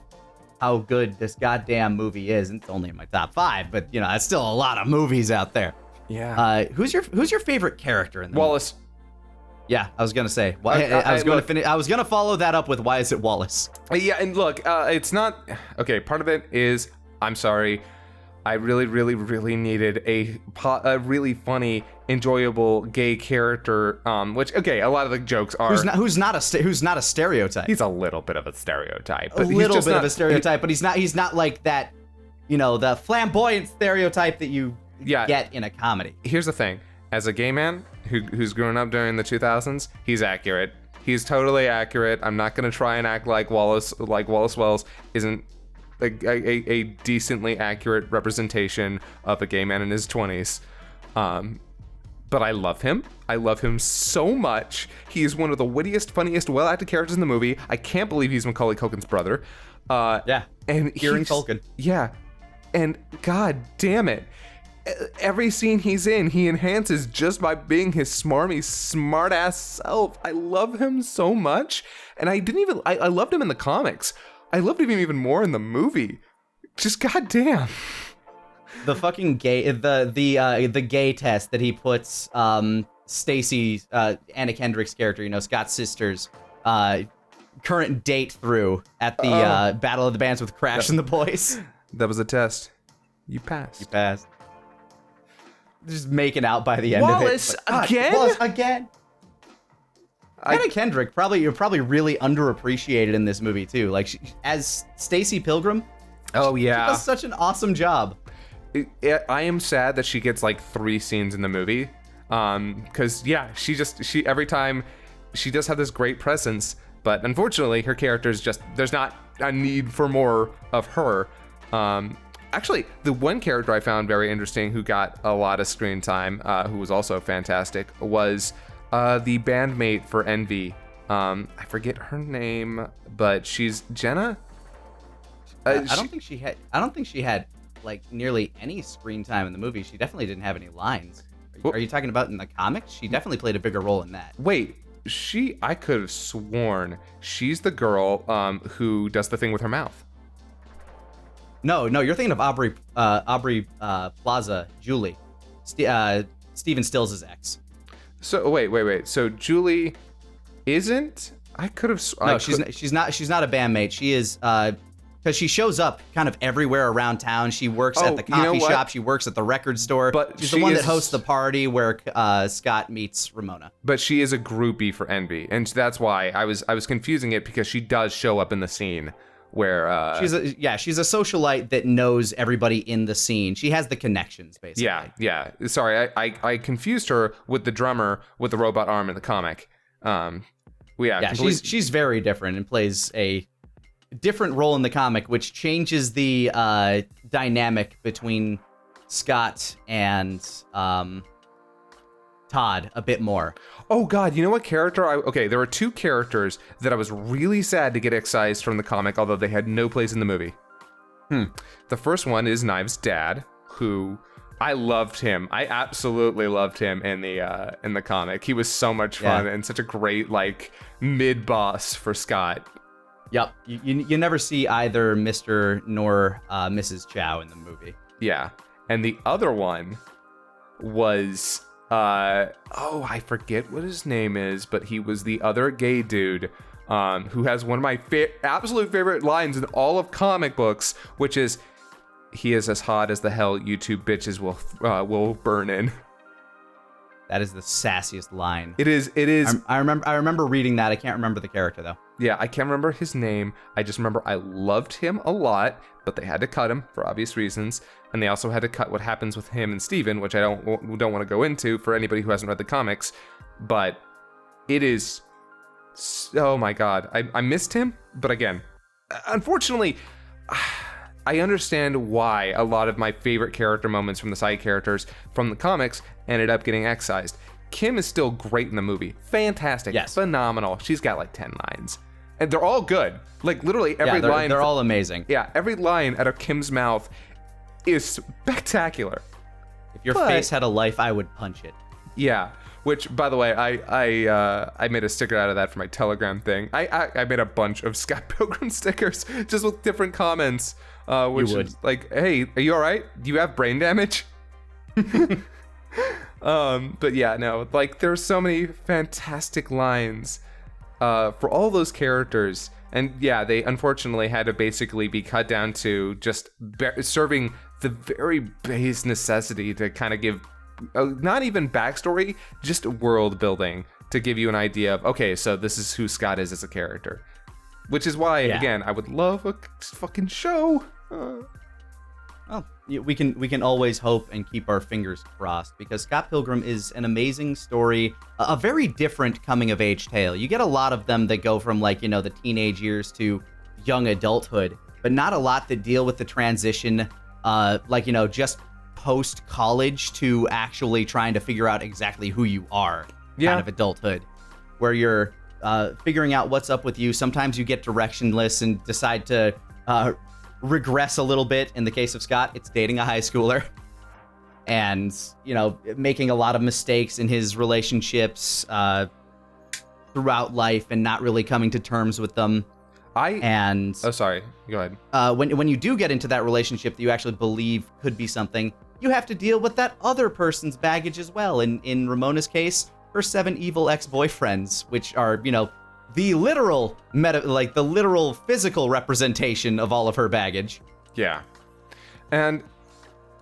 how good this goddamn movie is. And it's only in my top 5, but that's still a lot of movies out there. Yeah. Who's your favorite character in the Wallace? movie? Yeah, I was gonna say. I was gonna follow that up with why is it Wallace? Yeah, and look, it's not okay. Part of it is, I'm sorry, I really, really, really needed a really funny, enjoyable gay character. Which, okay, a lot of the jokes are who's not a stereotype. He's a little bit of a stereotype, but of a stereotype, but he's not like that. The flamboyant stereotype that you get in a comedy. Here's the thing: as a gay man who's grown up during the 2000s, he's accurate. He's totally accurate. I'm not gonna try and act like Wallace Wells isn't a decently accurate representation of a gay man in his 20s. But I love him. I love him so much. He is one of the wittiest, funniest, well-acted characters in the movie. I can't believe he's Macaulay Culkin's brother. Yeah. And Kieran Culkin. Yeah. And god damn it. Every scene he's in, he enhances just by being his smarmy, smart-ass self. I love him so much. And I loved him in the comics. I loved him even more in the movie. Just goddamn. The fucking gay, the gay test that he puts Stacy, Anna Kendrick's character, Scott's sister's current date through at the Battle of the Bands with Crash and the Boys. That was a test. You passed. Just making out by the end Wallace, of it. again? Wallace again. Anna Kendrick you're probably really underappreciated in this movie too. Like as Stacy Pilgrim. Oh yeah, she does such an awesome job. I am sad that she gets like 3 scenes in the movie, because she every time she does have this great presence, but unfortunately her character is just there's not a need for more of her. Actually, the one character I found very interesting who got a lot of screen time, who was also fantastic, was the bandmate for Envy. I forget her name, but she's Jenna. I don't think she had like nearly any screen time in the movie. She definitely didn't have any lines. Are you talking about in the comics? She definitely played a bigger role in that. Wait, I could have sworn she's the girl who does the thing with her mouth. No, you're thinking of Aubrey Plaza, Julie, Steven Stills' ex. So wait. So Julie isn't? I could have. No, she's not a bandmate. She is because she shows up kind of everywhere around town. She works at the coffee shop. She works at the record store. But she's the one that hosts the party where Scott meets Ramona. But she is a groupie for Envy, and that's why I was confusing it, because she does show up in the scene where she's a socialite that knows everybody in the scene. She has the connections, basically. Yeah. Sorry, I confused her with the drummer with the robot arm in the comic. She's very different and plays a different role in the comic, which changes the dynamic between Scott and Todd a bit more. Oh god, you know what character there were 2 characters that I was really sad to get excised from the comic, although they had no place in the movie. The first one is Knives' dad, who I loved him. I absolutely loved him in the comic. He was so much fun and such a great like mid boss for Scott. Yep. You never see either Mr. nor Mrs. Chow in the movie. Yeah. And the other one was I forget what his name is, but he was the other gay dude who has one of my absolute favorite lines in all of comic books, which is, "He is as hot as the hell you two bitches will burn in." That is the sassiest line. It is. I remember reading that. I can't remember the character though. Yeah, I can't remember his name. I just remember I loved him a lot, but they had to cut him for obvious reasons, and they also had to cut what happens with him and Steven, which I don't want to go into for anybody who hasn't read the comics. But it is, oh my god, I missed him. But again, unfortunately, I understand why a lot of my favorite character moments from the side characters from the comics ended up getting excised. Kim is still great in the movie. Fantastic. Yes. Phenomenal. She's got like 10 lines. And they're all good. Like literally every line. They're all amazing. Yeah, every line out of Kim's mouth is spectacular. If your face had a life, I would punch it. Yeah. Which, by the way, I made a sticker out of that for my Telegram thing. I made a bunch of Scott Pilgrim stickers just with different comments. Which is like, hey, are you all right? Do you have brain damage? But yeah, no, like there's so many fantastic lines for all those characters. And yeah, they unfortunately had to basically be cut down to just serving the very base necessity to kind of give not even backstory, just world building to give you an idea of, okay, so this is who Scott is as a character. Which is why, again, I would love a fucking show. Well, we can always hope and keep our fingers crossed, because Scott Pilgrim is an amazing story, a very different coming-of-age tale. You get a lot of them that go from, like, you know, the teenage years to young adulthood, but not a lot that deal with the transition, like, you know, just post-college to actually trying to figure out exactly who you are, kind of adulthood, where you're figuring out what's up with you. Sometimes you get directionless and decide to regress a little bit. In the case of Scott, it's dating a high schooler and, you know, making a lot of mistakes in his relationships throughout life and not really coming to terms with them. Oh, sorry. Go ahead. When you do get into that relationship that you actually believe could be something, you have to deal with that other person's baggage as well. In Ramona's case, her 7 evil ex-boyfriends, which are, you know, the literal the literal physical representation of all of her baggage. Yeah. And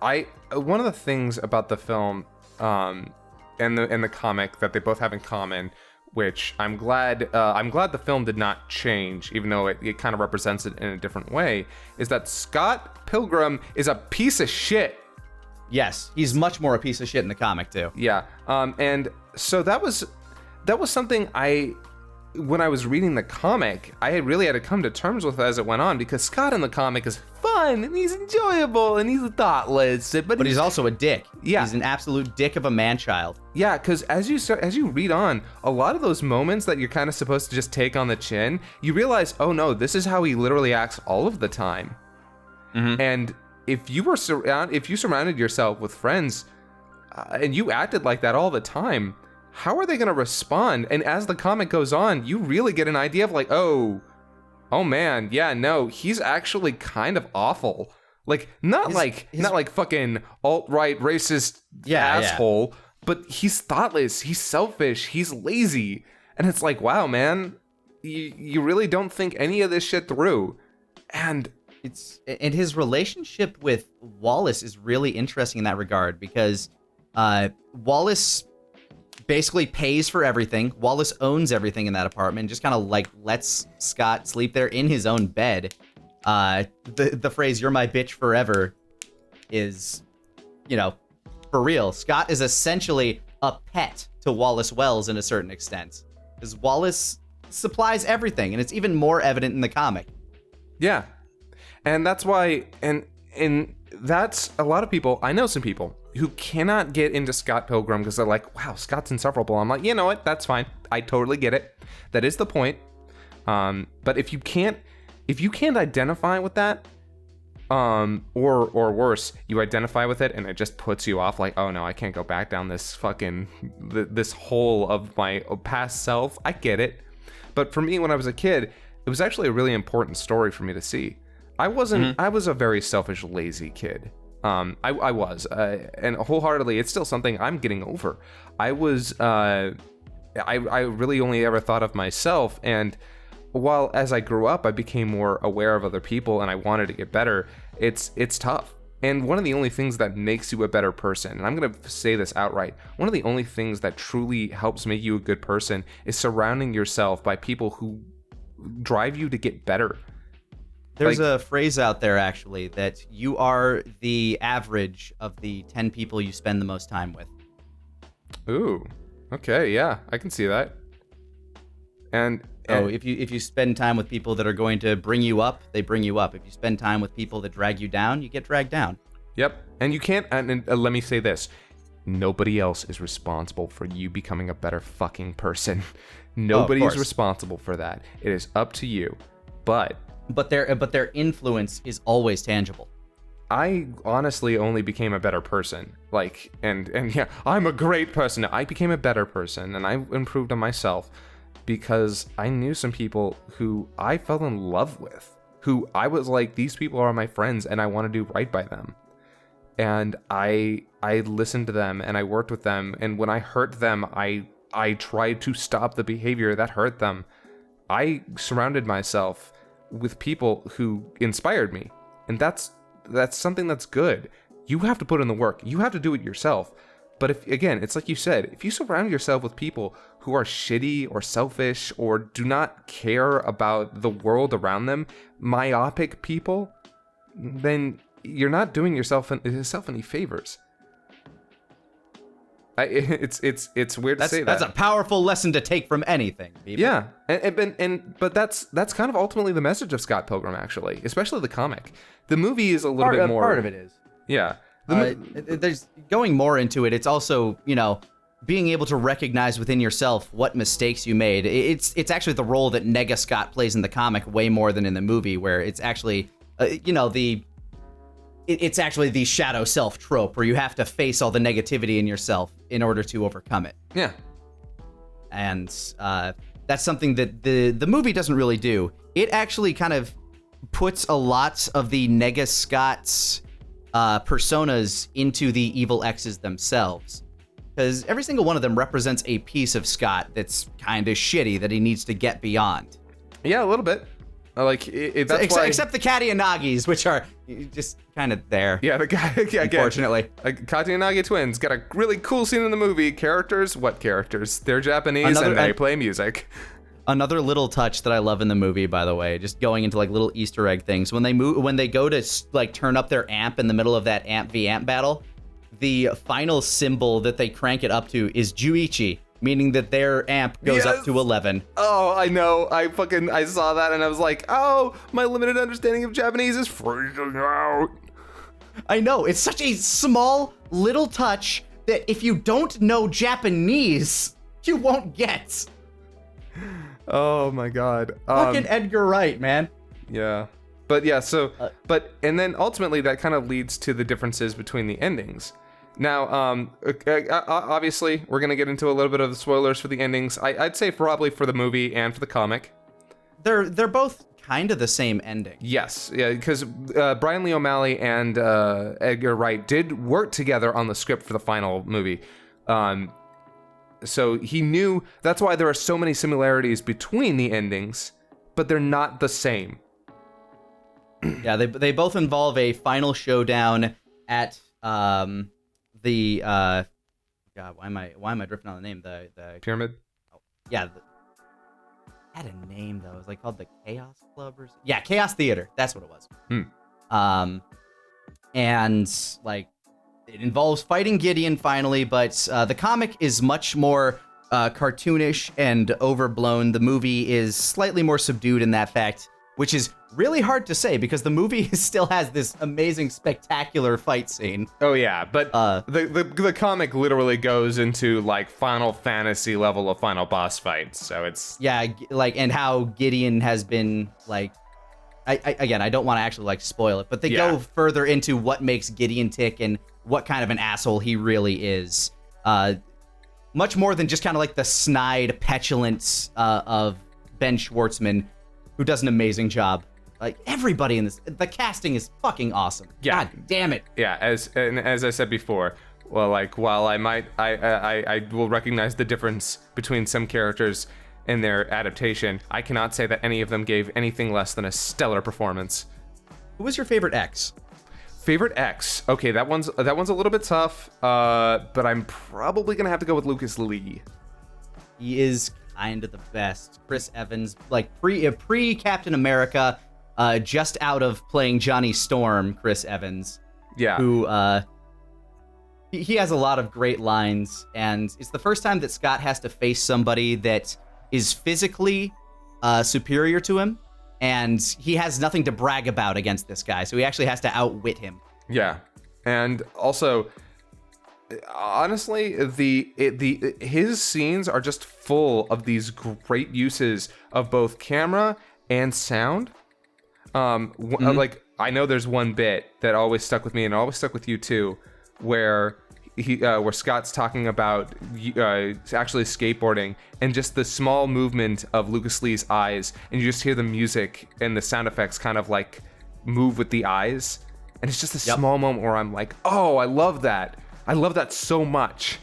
one of the things about the film and the comic that they both have in common, which I'm glad the film did not change, even though it kind of represents it in a different way, is that Scott Pilgrim is a piece of shit. Yes, he's much more a piece of shit in the comic too. Yeah. And so that was something when I was reading the comic, I really had to come to terms with as it went on, because Scott in the comic is fun and he's enjoyable and he's thoughtless, but he's also a dick. Yeah, he's an absolute dick of a man-child. Yeah, because as you read on, a lot of those moments that you're kind of supposed to just take on the chin, you realize, oh no, this is how he literally acts all of the time. Mm-hmm. And if you surrounded yourself with friends and you acted like that all the time, how are they going to respond? And as the comic goes on, you really get an idea of like, oh man, yeah, no, he's actually kind of awful. Like, not like fucking alt-right racist asshole, but he's thoughtless, he's selfish, he's lazy. And it's like, wow, man, you really don't think any of this shit through. And his relationship with Wallace is really interesting in that regard, because Wallace basically pays for everything. Wallace owns everything in that apartment, just kind of like lets Scott sleep there in his own bed. The phrase "you're my bitch forever" is, you know, for real. Scott is essentially a pet to Wallace Wells in a certain extent, because Wallace supplies everything, and it's even more evident in the comic. Yeah, and that's why, and that's a lot of people. I know some people who cannot get into Scott Pilgrim because they're like, wow, Scott's insufferable. I'm like, you know what? That's fine. I totally get it. That is the point. But if you can't identify with that, Or worse, you identify with it and it just puts you off, like, oh no, I can't go back down this fucking this hole of my past self. I get it. But for me, when I was a kid, it was actually a really important story for me to see. I was a very selfish, lazy kid. I was, and wholeheartedly, it's still something I'm getting over. I really only ever thought of myself, and while as I grew up, I became more aware of other people and I wanted to get better, it's tough. And one of the only things that makes you a better person, and I'm going to say this outright, one of the only things that truly helps make you a good person is surrounding yourself by people who drive you to get better. There's a phrase out there, actually, that you are the average of the 10 people you spend the most time with. Ooh, okay, yeah, I can see that. And if you spend time with people that are going to bring you up, they bring you up. If you spend time with people that drag you down, you get dragged down. Yep, and you can't, and let me say this, nobody else is responsible for you becoming a better fucking person. Nobody is responsible for that. It is up to you. But their influence is always tangible. I honestly only became a better person. Like, and yeah, I'm a great person. I became a better person, and I improved on myself because I knew some people who I fell in love with, who I was like, these people are my friends, and I want to do right by them. And I listened to them, and I worked with them, and when I hurt them, I tried to stop the behavior that hurt them. I surrounded myself with people who inspired me, and that's something that's good. You have to put in the work. You have to do it yourself. But if, again, it's like you said, if you surround yourself with people who are shitty or selfish or do not care about the world around them, myopic people, then you're not doing yourself any favors. It's weird to say that. That's a powerful lesson to take from anything, people. Yeah, but that's kind of ultimately the message of Scott Pilgrim, actually, especially the comic. The movie is a little bit more. Part of it is. Yeah. There's going more into it. It's also, being able to recognize within yourself what mistakes you made. It's actually the role that Nega Scott plays in the comic way more than in the movie, where it's actually, it's actually the shadow self trope where you have to face all the negativity in yourself in order to overcome it. Yeah. And that's something that the movie doesn't really do. It actually kind of puts a lot of the Nega Scott's personas into the evil X's themselves. Because every single one of them represents a piece of Scott that's kind of shitty that he needs to get beyond. Yeah, a little bit. Except the Katayanagis, which are just kind of there. Yeah, the guy. Yeah, unfortunately, Katayanagi twins got a really cool scene in the movie. Characters? What characters? They're Japanese and they play music. Another little touch that I love in the movie, by the way, just going into like little Easter egg things. When they go to like turn up their amp in the middle of that amp v amp battle, the final symbol that they crank it up to is Juichi, meaning that their amp goes up to 11. Oh, I know. I saw that and I was like, oh, my limited understanding of Japanese is freaking out. I know. It's such a small little touch that if you don't know Japanese, you won't get. Oh my God. Fucking Edgar Wright, man. Yeah. But yeah, and then ultimately that kind of leads to the differences between the endings. Now, obviously, we're going to get into a little bit of the spoilers for the endings. I'd say probably for the movie and for the comic. They're both kind of the same ending. Yes, yeah, because Brian Lee O'Malley and Edgar Wright did work together on the script for the final movie. So he knew, that's why there are so many similarities between the endings, but they're not the same. Yeah, they both involve a final showdown at the God, why am I drifting on the name? The Pyramid? Oh, yeah, had a name though. It was like called the Chaos Club or something. Yeah, Chaos Theater. That's what it was. And like it involves fighting Gideon finally, but the comic is much more cartoonish and overblown. The movie is slightly more subdued in that fact, which is really hard to say because the movie still has this amazing, spectacular fight scene. Oh yeah, but the comic literally goes into like Final Fantasy level of final boss fights. So it's and how Gideon has been like, again, I don't want to actually like spoil it, but they go further into what makes Gideon tick and what kind of an asshole he really is. Much more than just kind of like the snide petulance of Ben Schwartzman, who does an amazing job. Like everybody in this, the casting is fucking awesome. Yeah. God damn it. Yeah, as I said before, well, like while I will recognize the difference between some characters in their adaptation, I cannot say that any of them gave anything less than a stellar performance. Who was your favorite X? Favorite X? Okay, that one's a little bit tough, but I'm probably gonna have to go with Lucas Lee. He is kind of the best. Chris Evans, like pre Captain America, just out of playing Johnny Storm. Chris Evans, who he has a lot of great lines, and it's the first time that Scott has to face somebody that is physically superior to him, and he has nothing to brag about against this guy, so he actually has to outwit him. Yeah, and also, honestly, his scenes are just full of these great uses of both camera and sound. Like I know there's one bit that always stuck with me, and always stuck with you too, where where Scott's talking about actually skateboarding, and just the small movement of Lucas Lee's eyes, and you just hear the music and the sound effects kind of like move with the eyes, and it's just a small moment where I'm like, oh, I love that so much.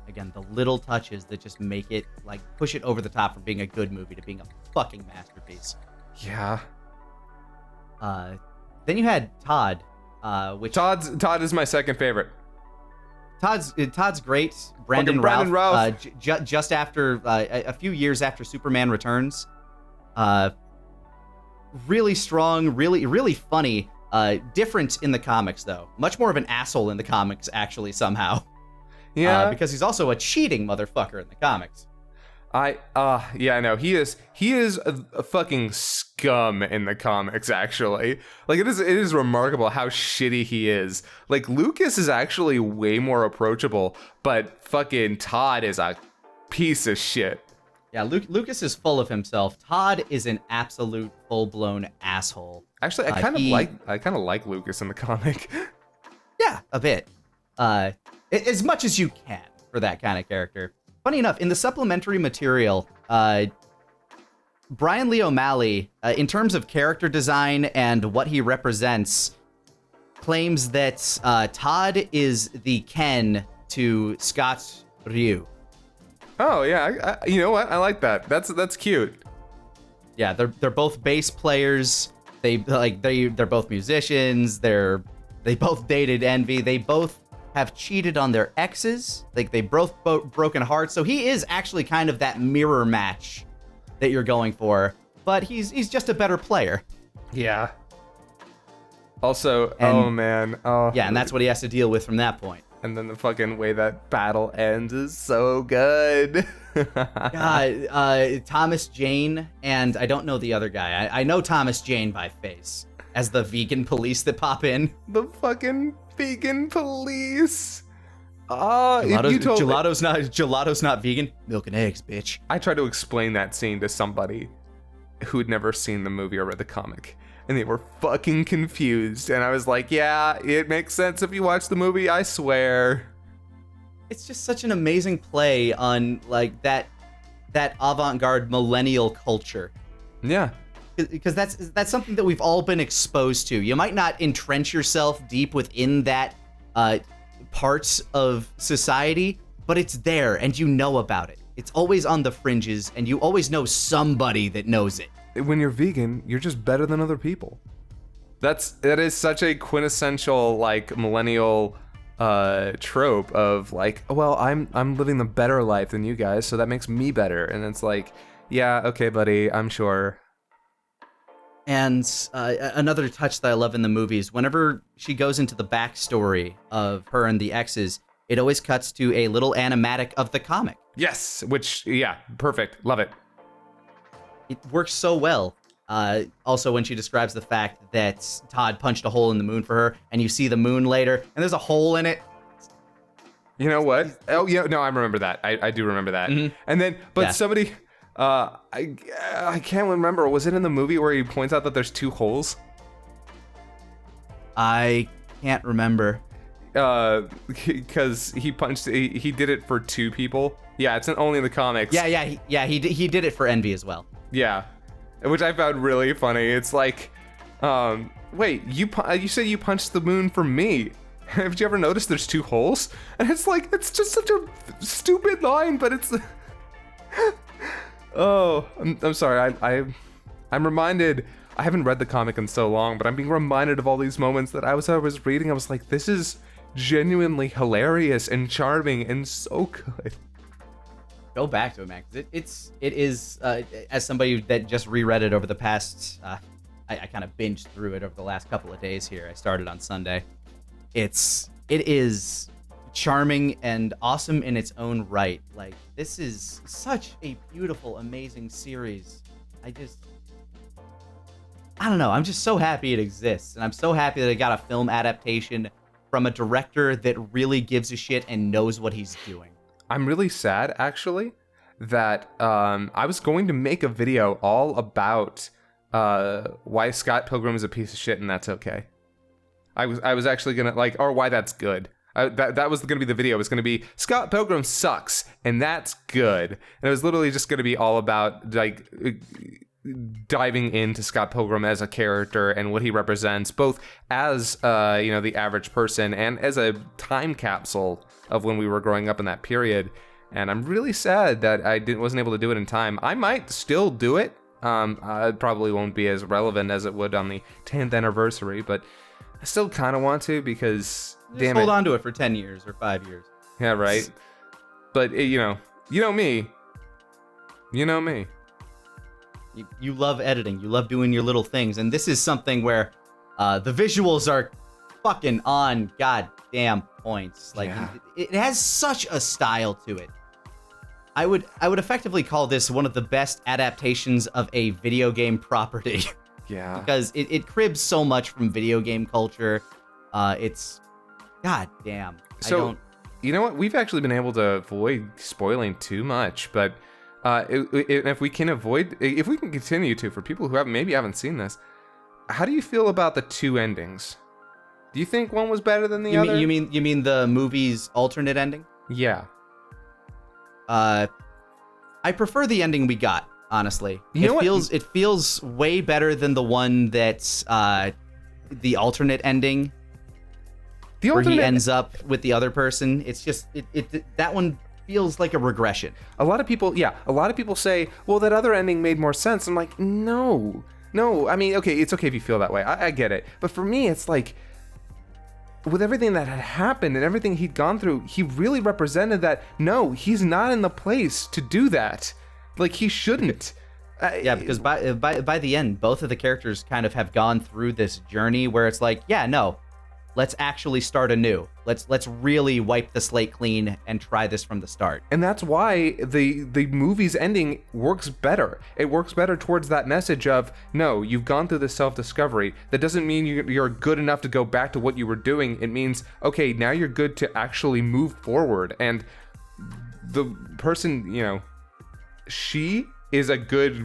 Again, the little touches that just make it, like, push it over the top from being a good movie to being a fucking masterpiece. Yeah. Then you had Todd. Todd is my second favorite. Todd's great. Brandon Routh. Just after a few years after Superman Returns, really strong, really funny. Different in the comics though. Much more of an asshole in the comics actually somehow. Yeah. Because he's also a cheating motherfucker in the comics. No, he is a fucking scum in the comics, actually. Like, it is remarkable how shitty he is. Like, Lucas is actually way more approachable, but fucking Todd is a piece of shit. Yeah, Lucas is full of himself. Todd is an absolute full-blown asshole. Actually, I kind of like Lucas in the comic. Yeah, a bit. As much as you can for that kind of character. Funny enough, in the supplementary material, Brian Lee O'Malley, in terms of character design and what he represents, claims that Todd is the Ken to Scott's Ryu. Oh yeah, you know what? I like that. That's cute. Yeah, they're both bass players. They're both musicians. They both dated Envy. They both have cheated on their exes. Like, they both broken hearts. So he is actually kind of that mirror match that you're going for, but he's just a better player. Yeah. Also, yeah, and that's what he has to deal with from that point. And then the fucking way that battle ends is so good. Thomas Jane, and I don't know the other guy. I know Thomas Jane by face as the vegan police that pop in. The fucking vegan police. Gelato's not vegan. Milk and eggs, bitch. I tried to explain that scene to somebody who'd never seen the movie or read the comic, and they were fucking confused. And I was like, yeah, it makes sense if you watch the movie, I swear. It's just such an amazing play on, like, that avant-garde millennial culture. Yeah. Because that's something that we've all been exposed to. You might not entrench yourself deep within that parts of society, but it's there and you know about it. It's always on the fringes, and you always know somebody that knows it. When you're vegan, you're just better than other people. That is such a quintessential, like, millennial trope of, like, well, I'm living the better life than you guys, so that makes me better. And it's like, yeah, okay, buddy, I'm sure. And another touch that I love in the movies, whenever she goes into the backstory of her and the exes, it always cuts to a little animatic of the comic. Yes, which, yeah, perfect. Love it. It works so well. Also, when she describes the fact that Todd punched a hole in the moon for her, and you see the moon later, and there's a hole in it. You know what? Oh, yeah, no, I remember that. I do remember that. Mm-hmm. And then, but yeah. somebody... I can't remember. Was it in the movie where he points out that there's 2 holes? I can't remember. Because he did it for 2 people. Yeah, it's only in the comics. He did it for Envy as well. Yeah, which I found really funny. It's like, wait, you said you punched the moon for me. Have you ever noticed there's 2 holes? And it's like, it's just such a stupid line, but it's. Oh, I'm sorry. I'm reminded. I haven't read the comic in so long, but I'm being reminded of all these moments that I was reading. I was like, this is genuinely hilarious and charming and so good. Go back to it, man, because it is as somebody that just reread it over the past, I kind of binged through it over the last couple of days here. I started on Sunday. It is charming and awesome in its own right. Like, this is such a beautiful, amazing series. I don't know. I'm just so happy it exists, and I'm so happy that it got a film adaptation from a director that really gives a shit and knows what he's doing. I'm really sad, actually, that I was going to make a video all about why Scott Pilgrim is a piece of shit, and that's okay. I was actually gonna or why that's good. That was gonna be the video. It was gonna be Scott Pilgrim sucks, and that's good. And it was literally just gonna be all about like diving into Scott Pilgrim as a character and what he represents, both as the average person and as a time capsule of when we were growing up in that period. And I'm really sad that I wasn't able to do it in time. I might still do it. It probably won't be as relevant as it would on the 10th anniversary, but I still kind of want to, because Just hold on to it for 10 years or 5 years. Yeah, right. But you know me. You love editing. You love doing your little things. And this is something where the visuals are fucking on goddamn points. Like, yeah. It has such a style to it. I would effectively call this one of the best adaptations of a video game property. Yeah. Because it cribs so much from video game culture. It's goddamn. So, you know what? We've actually been able to avoid spoiling too much, but if we can continue to, for people who maybe haven't seen this, how do you feel about the 2 endings? Do you think one was better than the other? You mean the movie's alternate ending? Yeah. I prefer the ending we got, honestly. It feels way better than the one that's the alternate ending. Where he ends up with the other person. It's just that one feels like a regression. A lot of people say, well, that other ending made more sense. I'm like, no. I mean, okay, it's okay if you feel that way. I get it. But for me, it's like, with everything that had happened and everything he'd gone through, he really represented that, no, he's not in the place to do that. Like, he shouldn't. Yeah, because by the end, both of the characters kind of have gone through this journey where it's like, yeah, no, let's actually start anew. Let's really wipe the slate clean and try this from the start. And that's why the movie's ending works better. It works better towards that message of, no, you've gone through this self-discovery. That doesn't mean you're good enough to go back to what you were doing. It means, okay, now you're good to actually move forward. And the person, she is a good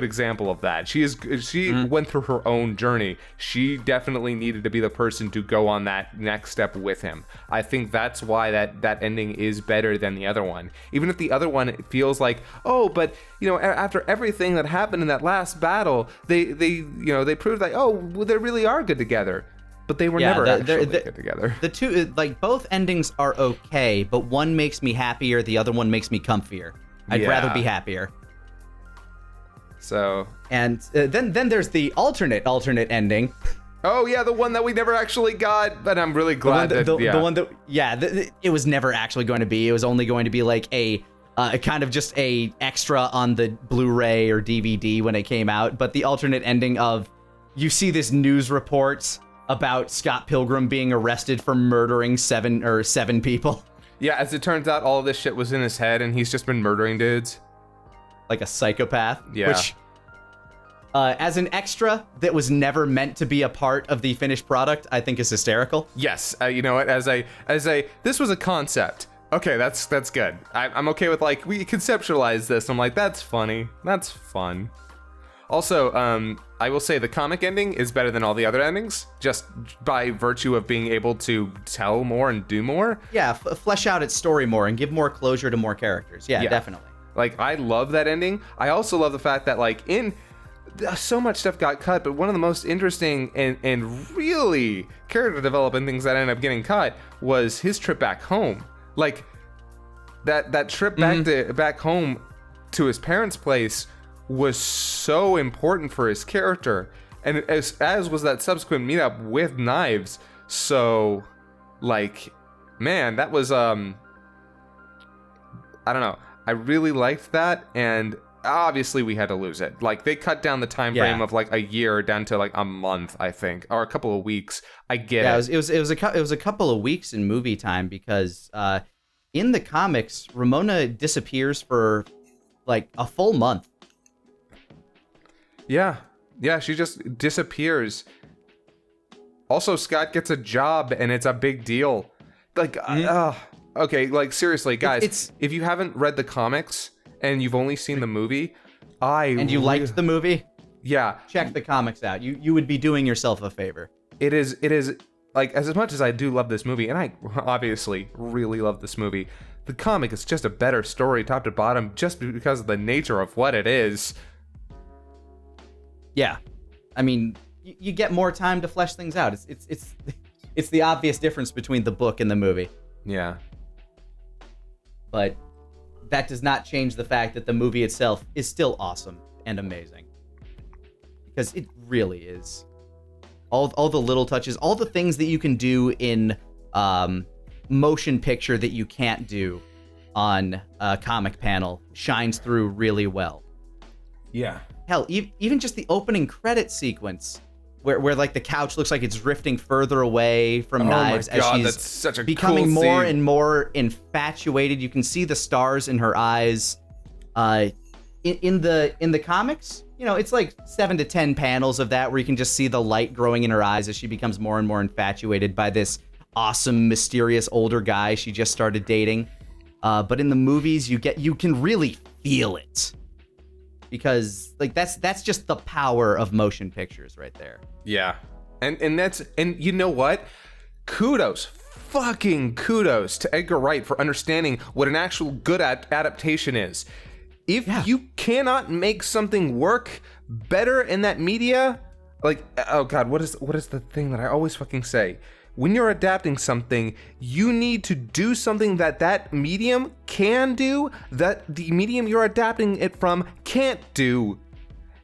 example of that. She went through her own journey. She definitely needed to be the person to go on that next step with him. I think that's why that ending is better than the other one. Even if the other one feels like, oh, but after everything that happened in that last battle, they proved that, oh, well, they really are good together. But they were never actually good together. The two, both endings are okay, but one makes me happier, the other one makes me comfier. I'd rather be happier. So, and then there's the alternate ending. Oh yeah, the one that we never actually got, but I'm really glad the one that it was never actually going to be. It was only going to be like a kind of just a extra on the Blu-ray or DVD when it came out. But the alternate ending of, you see this news report about Scott Pilgrim being arrested for murdering seven people. Yeah, as it turns out, all of this shit was in his head, and he's just been murdering dudes. Like a psychopath. Yeah. Which, as an extra that was never meant to be a part of the finished product, I think is hysterical. Yes, you know what? As a this was a concept. Okay, that's good. I'm okay with, like, we conceptualize this. I'm like, that's funny. That's fun. Also, I will say the comic ending is better than all the other endings, just by virtue of being able to tell more and do more. Yeah, flesh out its story more and give more closure to more characters. Yeah, definitely. Like, I love that ending. I also love the fact that, like, so much stuff got cut, but one of the most interesting and really character developing things that ended up getting cut was his trip back home. Like, that trip back home to his parents' place was so important for his character, and as was that subsequent meetup with Knives. So, like, man, that was I don't know, I really liked that, and obviously we had to lose it. Like, they cut down the time frame of like a year down to like a month, I think, or a couple of weeks. I get it. It was a couple of weeks in movie time, because in the comics, Ramona disappears for like a full month. Yeah, she just disappears. Also, Scott gets a job, and it's a big deal. Like, okay, like, seriously, guys, if you haven't read the comics and you've only seen the movie, liked the movie, check the comics out. You would be doing yourself a favor. It is like, as much as I do love this movie, and I obviously really love this movie, the comic is just a better story top to bottom, just because of the nature of what it is. Yeah, I mean, you get more time to flesh things out. It's the obvious difference between the book and the movie. Yeah. But that does not change the fact that the movie itself is still awesome and amazing. Because it really is. All the little touches, all the things that you can do in motion picture that you can't do on a comic panel shines through really well. Yeah. Hell, even just the opening credit sequence, where like the couch looks like it's drifting further away from Knives as she's that's such a becoming cool more scene. and more infatuated. You can see the stars in her eyes. In the comics, you know, it's like 7 to 10 panels of that where you can just see the light growing in her eyes as she becomes more and more infatuated by this awesome, mysterious older guy she just started dating. But in the movies, you can really feel it. Because like that's just the power of motion pictures right there. Yeah. And you know what? Fucking kudos to Edgar Wright for understanding what an actual good adaptation is. If you cannot make something work better in that media, like, oh god, what is the thing that I always fucking say? When you're adapting something, you need to do something that medium can do, that the medium you're adapting it from can't do.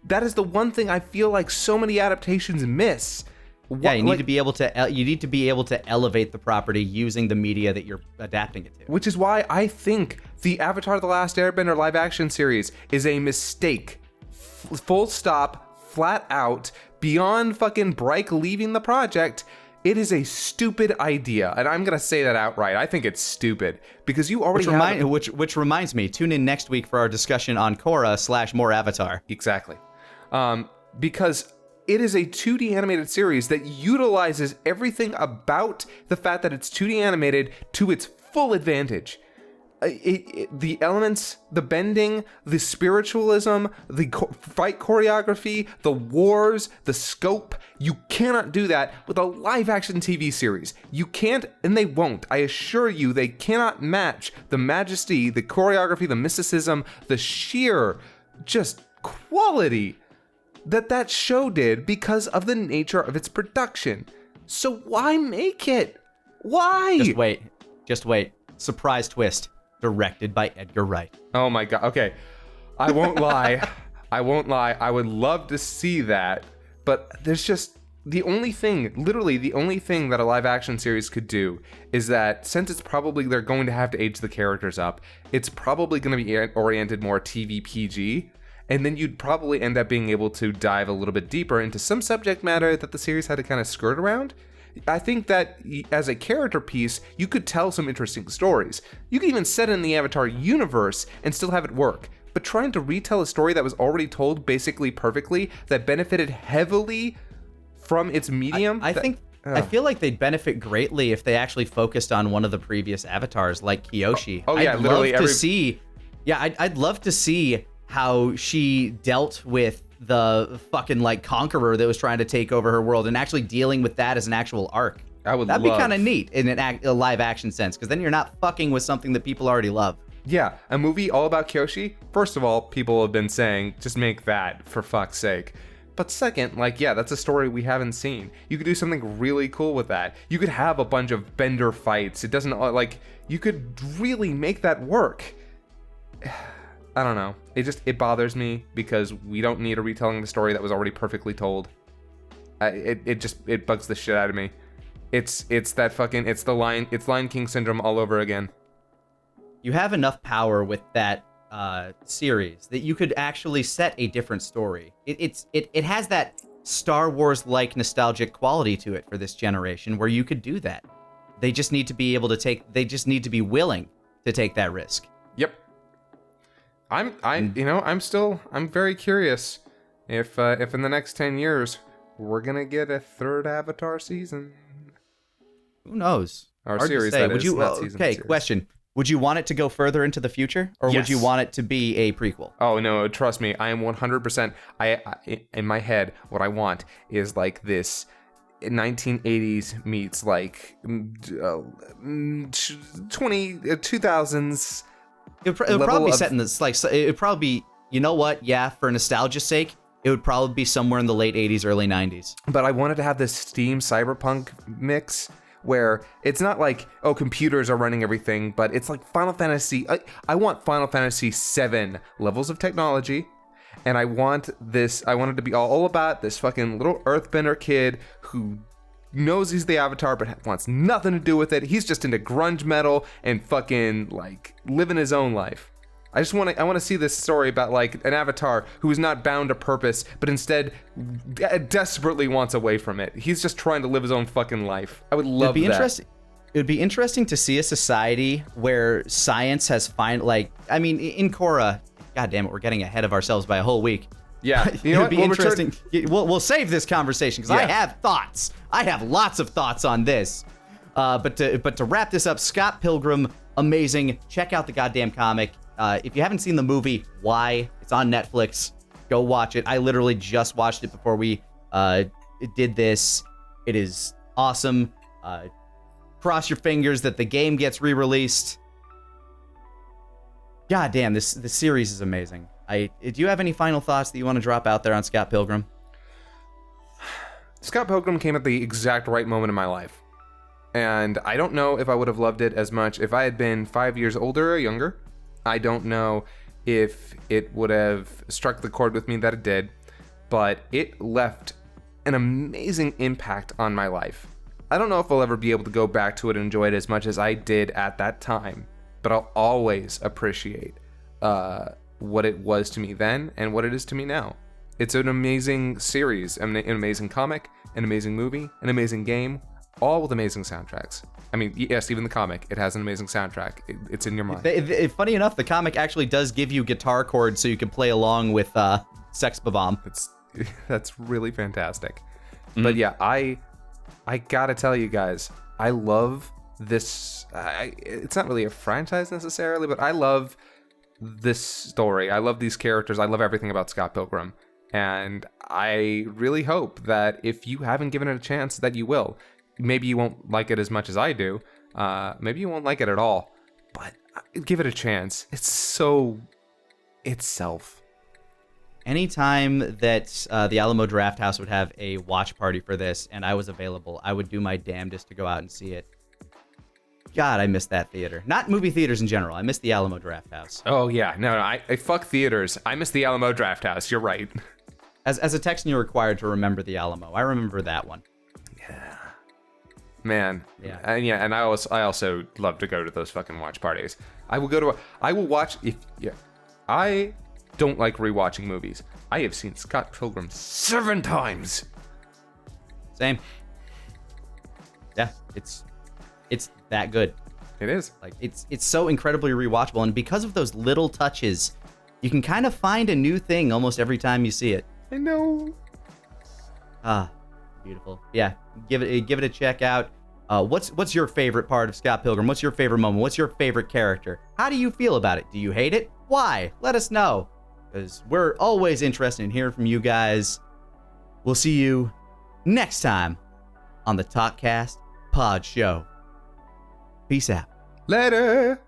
That is the one thing I feel like so many adaptations miss. You need to be able to elevate the property using the media that you're adapting it to. Which is why I think the Avatar: The Last Airbender live action series is a mistake. Full stop, flat out, beyond fucking Bryke leaving the project. It is a stupid idea, and I'm gonna say that outright. I think it's stupid because you already which reminds me, tune in next week for our discussion on Korra / more Avatar. Exactly, because it is a 2D animated series that utilizes everything about the fact that it's 2D animated to its full advantage. The elements, the bending, the spiritualism, the fight choreography, the wars, the scope, you cannot do that with a live-action TV series. You can't, and they won't. I assure you, they cannot match the majesty, the choreography, the mysticism, the sheer just quality that show did because of the nature of its production. So why make it? Why? Just wait. Surprise twist. Directed by Edgar Wright. Oh my god. Okay. I won't lie. I would love to see that. But there's just literally the only thing that a live action series could do is that since it's probably they're going to have to age the characters up, it's probably going to be oriented more TV PG. And then you'd probably end up being able to dive a little bit deeper into some subject matter that the series had to kind of skirt around. I think that as a character piece, you could tell some interesting stories. You could even set it in the Avatar universe and still have it work. But trying to retell a story that was already told basically perfectly, that benefited heavily from its medium... I think I feel like they'd benefit greatly if they actually focused on one of the previous avatars, like Kyoshi. Oh yeah, literally I'd love to see how she dealt with the fucking like conqueror that was trying to take over her world and actually dealing with that as an actual arc. That'd be kind of neat in a live action sense, because then you're not fucking with something that people already love. Yeah, a movie all about Kyoshi. First of all, people have been saying, just make that, for fuck's sake. But second, like, yeah, that's a story we haven't seen. You could do something really cool with that. You could have a bunch of bender fights. It doesn't, like, you could really make that work. I don't know. It bothers me because we don't need a retelling of the story that was already perfectly told. It bugs the shit out of me. It's Lion King syndrome all over again. You have enough power with that series that you could actually set a different story. It has that Star Wars like nostalgic quality to it for this generation, where you could do that. They just need to be able to they just need to be willing to take that risk. Yep. I'm very curious if in the next 10 years we're gonna get a third Avatar season. Who knows? Our Hard series, to say. that Would is, you? not season, Okay, series. question. Would you want it to go further into the future, or would you Yes. want it to be a prequel? Oh no, trust me, I am 100%. I in my head, what I want is like this 1980s meets like 2000s. It would probably be set in this, like, it would probably be, you know what? Yeah, for nostalgia's sake, it would probably be somewhere in the late 80s, early 90s. But I wanted to have this Steam Cyberpunk mix where it's not like, oh, computers are running everything, but it's like Final Fantasy. I want Final Fantasy 7 levels of technology, and I wanted to be all about this fucking little earthbender kid who knows he's the Avatar but wants nothing to do with it. He's just into grunge metal and fucking like living his own life. I want to see this story about like an Avatar who is not bound to purpose, but instead desperately wants away from it. He's just trying to live his own fucking life. I would love that. It would be interesting to see a society where science has in Korra, god damn it, we're getting ahead of ourselves by a whole week. Yeah, It would be interesting. We'll save this conversation because I Yeah. have thoughts. I have lots of thoughts on this. But to wrap this up, Scott Pilgrim, amazing. Check out the goddamn comic. If you haven't seen the movie, why? It's on Netflix. Go watch it. I literally just watched it before we did this. It is awesome. Cross your fingers that the game gets re-released. God damn, this series is amazing. Do you have any final thoughts that you want to drop out there on Scott Pilgrim? Scott Pilgrim came at the exact right moment in my life. And I don't know if I would have loved it as much if I had been 5 years older or younger. I don't know if it would have struck the chord with me that it did, but it left an amazing impact on my life. I don't know if I'll ever be able to go back to it and enjoy it as much as I did at that time, but I'll always appreciate what it was to me then and what it is to me now. It's an amazing series, an amazing comic, an amazing movie, an amazing game, all with amazing soundtracks. I mean, yes, even the comic, it has an amazing soundtrack. It's in your mind. Funny enough, the comic actually does give you guitar chords so you can play along with Sex Bomb. That's really fantastic. Mm-hmm. But yeah, I gotta tell you guys, I love this. It's not really a franchise necessarily, but I love this story. I love these characters. I love everything about Scott Pilgrim. And I really hope that if you haven't given it a chance, that you will. Maybe you won't like it as much as I do. Maybe you won't like it at all. But give it a chance. It's so itself. Anytime that the Alamo Drafthouse would have a watch party for this and I was available, I would do my damnedest to go out and see it. God, I miss that theater. Not movie theaters in general. I miss the Alamo Drafthouse. Oh, yeah. No, I fuck theaters. I miss the Alamo Drafthouse. You're right. As a Texan, you're required to remember the Alamo. I remember that one. Yeah. Man. Yeah. And I also love to go to those fucking watch parties. I will watch I don't like rewatching movies. I have seen Scott Pilgrim 7 times. Same. Yeah, it's that good. It is. Like it's so incredibly rewatchable, and because of those little touches, you can kind of find a new thing almost every time you see it. I know. Beautiful. Yeah, give it a check out. What's your favorite part of Scott Pilgrim? What's your favorite moment? What's your favorite character? How do you feel about it? Do you hate it? Why? Let us know, because we're always interested in hearing from you guys. We'll see you next time on the Talkcast Pod Show. Peace out. Later.